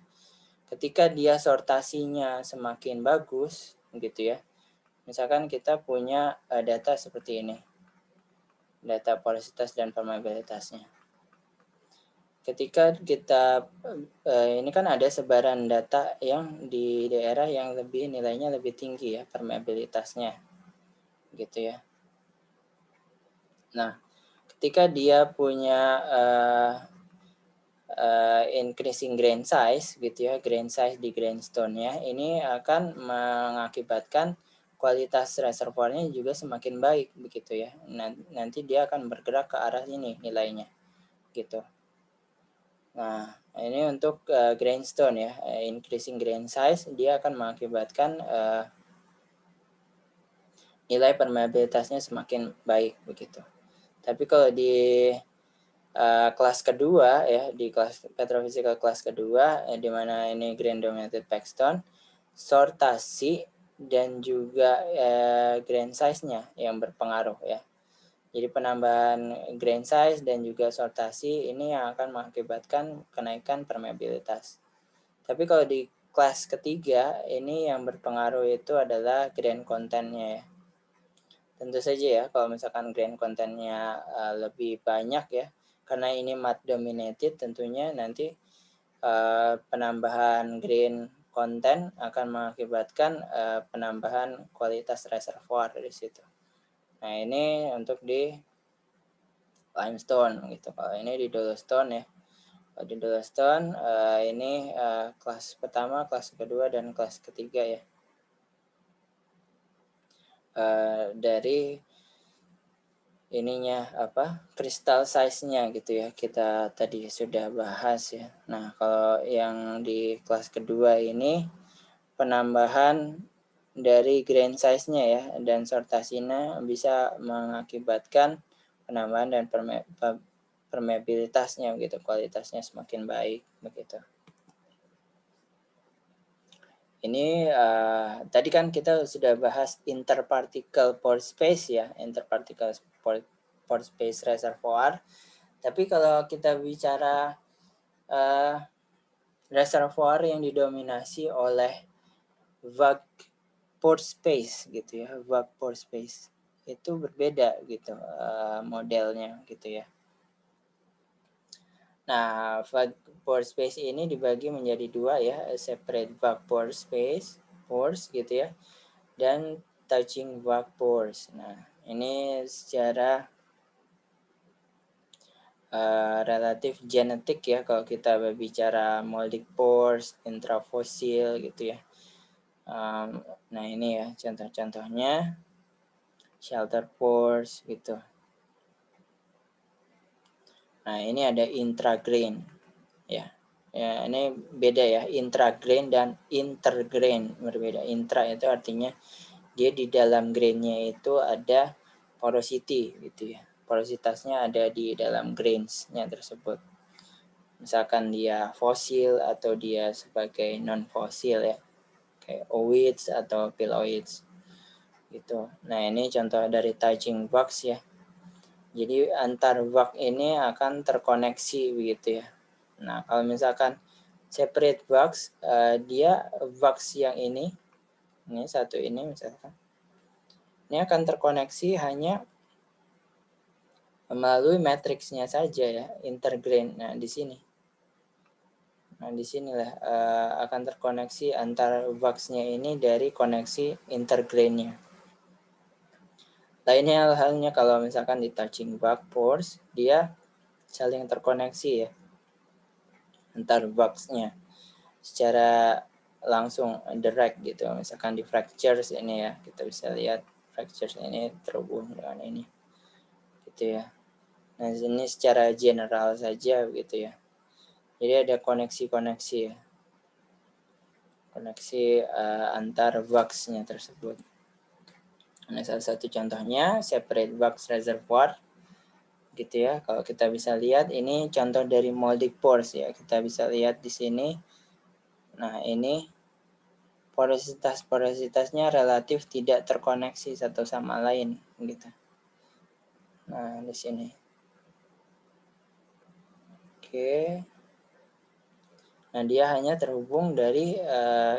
Ketika dia sortasinya semakin bagus gitu ya. Misalkan kita punya data seperti ini. Data porositas dan permeabilitasnya. Ketika kita ini kan ada sebaran data yang di daerah yang lebih nilainya lebih tinggi ya permeabilitasnya gitu ya. Nah, ketika dia punya increasing grain size gitu ya, grain size di grainstone-nya ini akan mengakibatkan kualitas reservoirnya juga semakin baik begitu ya. Nanti dia akan bergerak ke arah ini nilainya gitu. Nah, ini untuk grainstone ya, increasing grain size dia akan mengakibatkan nilai permeabilitasnya semakin baik begitu. Tapi kalau di kelas kedua ya, di kelas petrophysical kelas kedua di mana ini grain dominated paxton, sortasi dan juga grain size-nya yang berpengaruh ya. Jadi penambahan grain size dan juga sortasi ini yang akan mengakibatkan kenaikan permeabilitas. Tapi kalau di kelas ketiga ini yang berpengaruh itu adalah grain content-nya ya. Tentu saja ya kalau misalkan grain content-nya lebih banyak ya, karena ini mud dominated tentunya nanti penambahan grain content akan mengakibatkan penambahan kualitas reservoir dari situ. Nah ini untuk di limestone gitu. Kalau ini di dolostone ya. Kalau di dolostone ini kelas pertama, kelas kedua dan kelas ketiga ya. Dari ininya apa kristal size-nya gitu ya kita tadi sudah bahas ya. Nah kalau yang di kelas kedua ini penambahan dari grain size-nya ya dan sortasinya bisa mengakibatkan penambahan dan permeabilitasnya gitu, kualitasnya semakin baik begitu. Ini tadi kan kita sudah bahas interparticle pore space ya, interparticle pore space reservoir. Tapi kalau kita bicara reservoir yang didominasi oleh vague pore space gitu ya, vague pore space itu berbeda gitu modelnya gitu ya. Nah, vague pore space ini dibagi menjadi dua ya, separate vague pore space, pores gitu ya, dan touching vague pores. Nah, ini secara relatif genetik ya kalau kita berbicara moldic pores, intrafosil gitu ya. Nah ini ya contoh-contohnya shelter pores gitu. Nah, ini ada intragrain ya. Ya, ini beda ya, intragrain dan intergrain berbeda. Intra itu artinya dia di dalam grainnya itu ada porosity gitu ya. Porositasnya ada di dalam grainsnya tersebut. Misalkan dia fosil atau dia sebagai non fosil ya, kayak ooids atau phylloids gitu. Nah, ini contoh dari touching box ya. Jadi antar box ini akan terkoneksi begitu ya. Nah, kalau misalkan separate box, dia box yang ini satu ini misalkan, ini akan terkoneksi hanya melalui matriksnya saja ya, intergrain. Nah, di sini. Nah, di sinilah akan terkoneksi antar box-nya ini dari koneksi intergrain-nya. Lainnya halnya kalau misalkan di touching box pores, dia saling terkoneksi ya antar box-nya secara langsung direct gitu. Misalkan di fractures ini ya, kita bisa lihat fractures ini terhubung dengan ini gitu ya. Nah, ini secara general saja gitu ya. Jadi ada koneksi-koneksi ya, koneksi antar box-nya tersebut. Nah, salah satu contohnya separate box reservoir gitu ya. Kalau kita bisa lihat ini contoh dari molding pores ya. Kita bisa lihat di sini. Nah, ini porositasnya relatif tidak terkoneksi satu sama lain gitu. Nah, di sini. Oke. Nah, dia hanya terhubung dari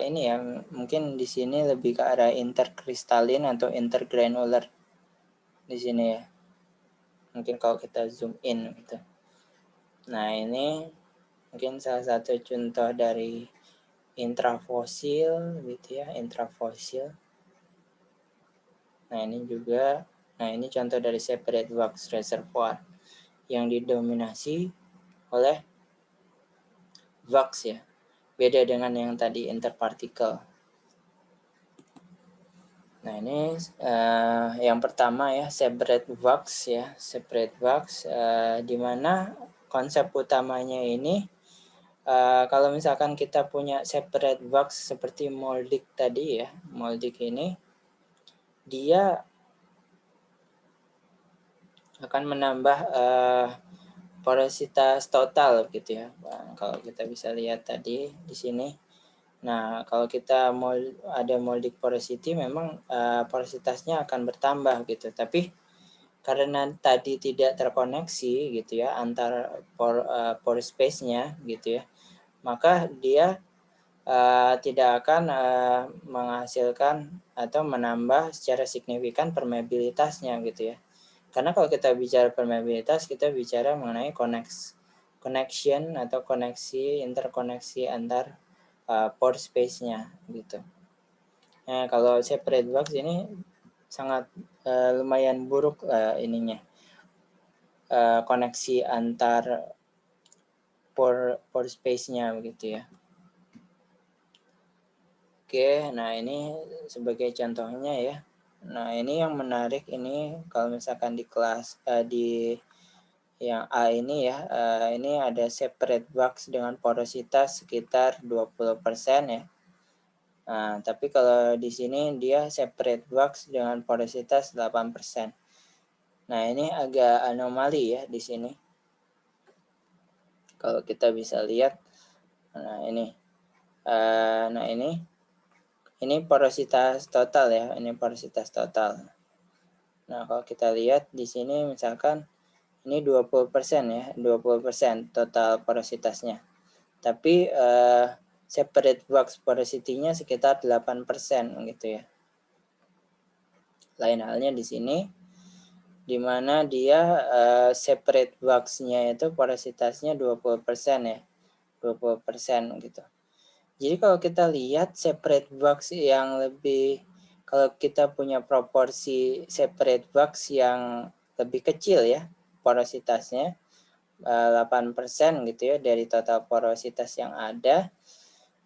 ini ya, mungkin di sini lebih ke arah interkristalin atau intergranular di sini ya. Mungkin kalau kita zoom in gitu. Nah, ini mungkin salah satu contoh dari intrafosil gitu ya, intrafosil. Nah, ini juga, nah ini contoh dari separate box reservoir yang didominasi oleh box ya. Beda dengan yang tadi interpartikel. Nah, ini yang pertama ya, separate box ya, separate box di mana konsep utamanya ini kalau misalkan kita punya separate box seperti moldik tadi ya, moldik ini dia akan menambah porositas total gitu ya. Nah, kalau kita bisa lihat tadi di sini. Nah, kalau kita ada moldic porosity memang porositasnya akan bertambah gitu. Tapi karena tadi tidak terkoneksi gitu ya antar pore space-nya gitu ya, maka dia tidak akan menghasilkan atau menambah secara signifikan permeabilitasnya gitu ya. Karena kalau kita bicara permeabilitas, kita bicara mengenai connection atau koneksi, interkoneksi antar pore space-nya gitu. Nah, kalau separate box ini sangat lumayan buruk ininya. Koneksi antar pore space-nya begitu ya. Oke, nah ini sebagai contohnya ya. Nah, ini yang menarik ini kalau misalkan di kelas di yang A ini ya, ini ada separate box dengan porositas sekitar 20% ya. Nah, tapi kalau di sini dia separate box dengan porositas 8%. Nah, ini agak anomali ya di sini. Kalau kita bisa lihat, nah ini, ini porositas total ya, ini porositas total. Nah, kalau kita lihat di sini misalkan ini 20% ya, 20% total porositasnya. Tapi separate box porosity-nya sekitar 8% gitu ya. Lain halnya di sini, di mana dia separate box-nya itu porositasnya 20% ya, 20% gitu. Jadi kalau kita lihat separate box yang lebih, kalau kita punya proporsi separate box yang lebih kecil ya porositasnya 8% gitu ya dari total porositas yang ada,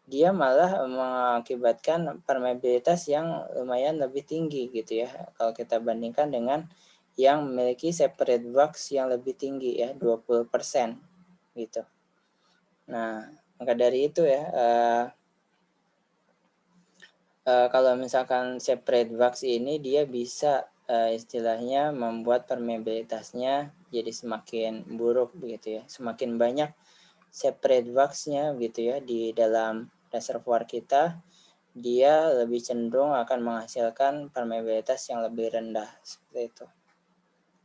dia malah mengakibatkan permeabilitas yang lumayan lebih tinggi gitu ya kalau kita bandingkan dengan yang memiliki separate wax yang lebih tinggi ya, 20% gitu. Nah, maka dari itu ya, kalau misalkan separate wax ini dia bisa istilahnya membuat permeabilitasnya jadi semakin buruk begitu ya, semakin banyak separate wax-nya gitu ya di dalam reservoir kita, dia lebih cenderung akan menghasilkan permeabilitas yang lebih rendah seperti itu.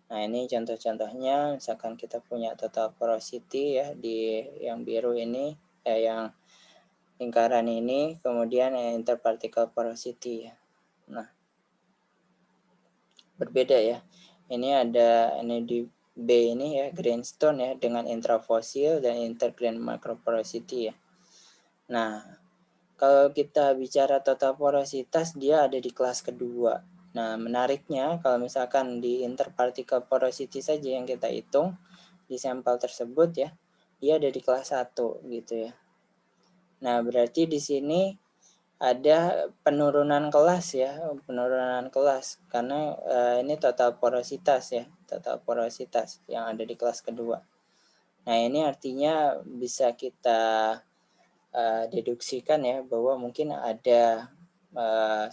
Nah, ini contoh-contohnya, misalkan kita punya total porosity ya di yang biru ini, yang lingkaran ini, kemudian interparticle porosity ya. Nah, berbeda ya. Ini ada di B ini ya, greenstone ya, dengan intrafossil dan intergrain microporosity ya. Nah, kalau kita bicara total porositas, dia ada di kelas kedua. Nah, menariknya kalau misalkan di interparticle porosity saja yang kita hitung di sampel tersebut ya, dia ada di kelas 1 gitu ya. Nah, berarti di sini ada penurunan kelas ya, penurunan kelas karena ini total porositas ya, total porositas yang ada di kelas kedua. Nah, ini artinya bisa kita deduksikan ya bahwa mungkin ada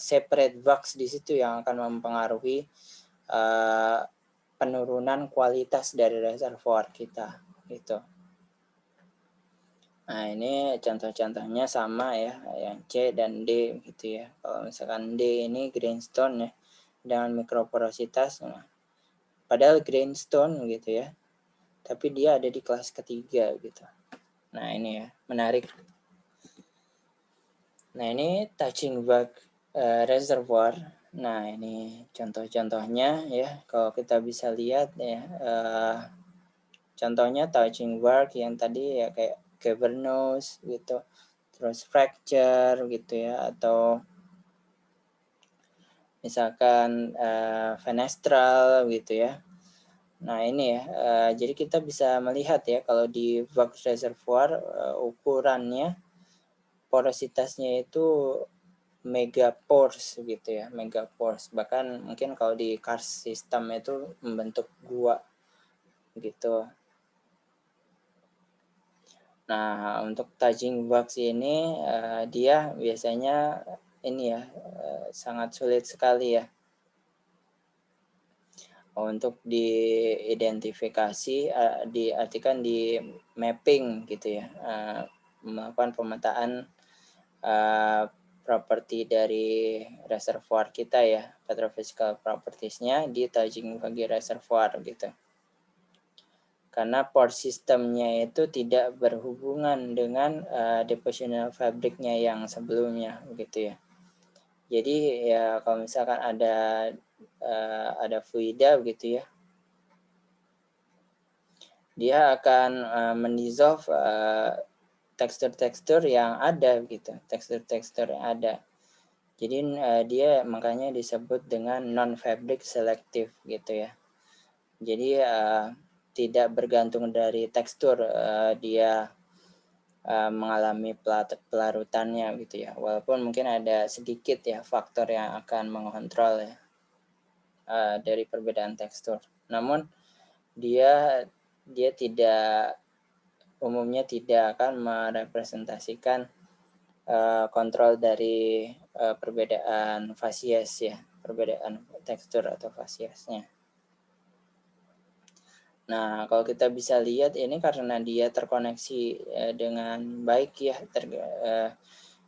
separate wax di situ yang akan mempengaruhi penurunan kualitas dari reservoir kita gitu. Nah, ini contoh-contohnya sama ya, yang C dan D gitu ya. Kalau misalkan D ini greenstone ya, dengan mikroporositas, nah, padahal greenstone gitu ya, tapi dia ada di kelas ketiga gitu. Nah, ini ya, menarik. Nah, ini touching bag reservoir. Nah, ini contoh-contohnya ya, kalau kita bisa lihat ya, contohnya touching bark yang tadi ya kayak cavernous gitu, terus fracture gitu ya, atau misalkan fenestral gitu ya. Nah, ini ya, jadi kita bisa melihat ya kalau di Vaux reservoir ukurannya porositasnya itu megapores gitu ya, megapores. Bahkan mungkin kalau di karst system itu membentuk gua gitu. Nah, untuk touching box ini dia biasanya ini ya sangat sulit sekali ya untuk diidentifikasi, diartikan di mapping gitu ya, melakukan pemetaan properti dari reservoir kita ya, petrophysical propertiesnya di touching bagi reservoir gitu. Karena pore sistemnya itu tidak berhubungan dengan depositional fabricnya yang sebelumnya gitu ya. Jadi ya kalau misalkan ada fluida gitu ya, dia akan mendissolve tekstur-tekstur yang ada gitu, tekstur-tekstur yang ada. Jadi dia makanya disebut dengan non-fabric selective gitu ya. Jadi tidak bergantung dari tekstur dia mengalami pelarutannya gitu ya. Walaupun mungkin ada sedikit ya faktor yang akan mengontrol ya dari perbedaan tekstur. Namun dia umumnya tidak akan merepresentasikan kontrol dari perbedaan fasies ya, perbedaan tekstur atau fasiesnya. Nah, kalau kita bisa lihat ini karena dia terkoneksi dengan baik ya,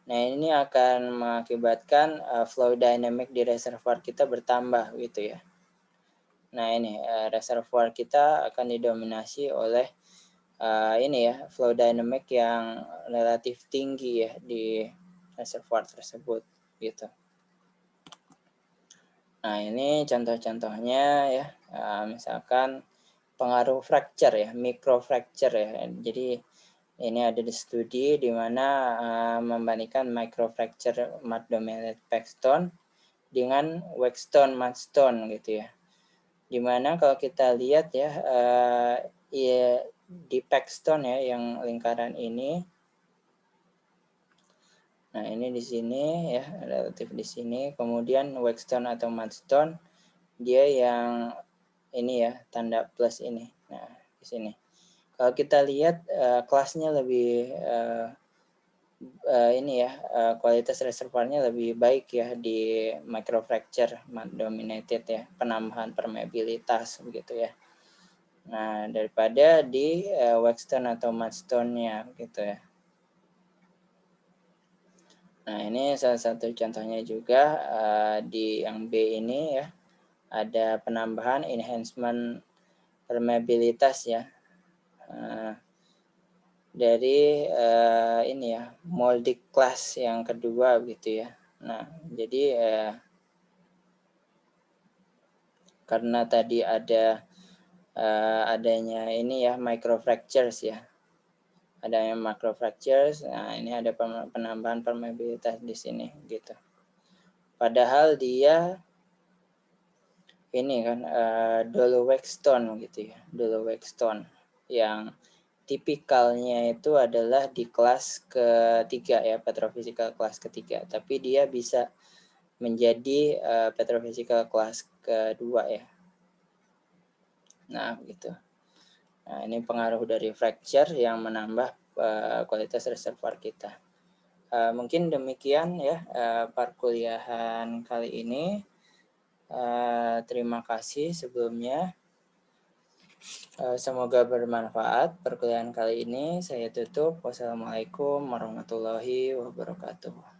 nah ini akan mengakibatkan flow dynamic di reservoir kita bertambah gitu ya. Nah ini reservoir kita akan didominasi oleh ini ya flow dynamic yang relatif tinggi ya di reservoir tersebut gitu. Nah ini contoh-contohnya ya, misalkan pengaruh fracture ya, microfracture ya. Jadi ini ada di studi di mana membandingkan microfracture mud dominated pegstone dengan waxstone mudstone gitu ya. Dimana kalau kita lihat ya, ya di pegstone ya yang lingkaran ini. Nah, ini di sini ya, relatif di sini. Kemudian waxstone atau mudstone dia yang ini ya, tanda plus ini. Nah, di sini. Kalau kita lihat kelasnya lebih ini ya, kualitas reservoirnya lebih baik ya di microfracture dominated ya, penambahan permeabilitas begitu ya. Nah, daripada di waxstone atau mudstone-nya gitu ya. Nah, ini salah satu contohnya juga di yang B ini ya, ada penambahan enhancement permeabilitas ya. Dari ini ya, moldic class yang kedua gitu ya. Nah, jadi karena tadi ada adanya ini ya, microfractures ya, adanya microfractures. Nah, ini ada penambahan permeabilitas di sini gitu. Padahal dia ini kan Dolomitic stone gitu ya, Dolomitic stone yang tipikalnya itu adalah di kelas ketiga ya, petrophysical kelas ketiga, tapi dia bisa menjadi petrophysical kelas kedua ya. Nah, gitu. Nah, ini pengaruh dari fracture yang menambah kualitas reservoir kita. Mungkin demikian ya perkuliahan kali ini. Terima kasih sebelumnya. Semoga bermanfaat perkuliahan kali ini. Saya tutup. Wassalamualaikum warahmatullahi wabarakatuh.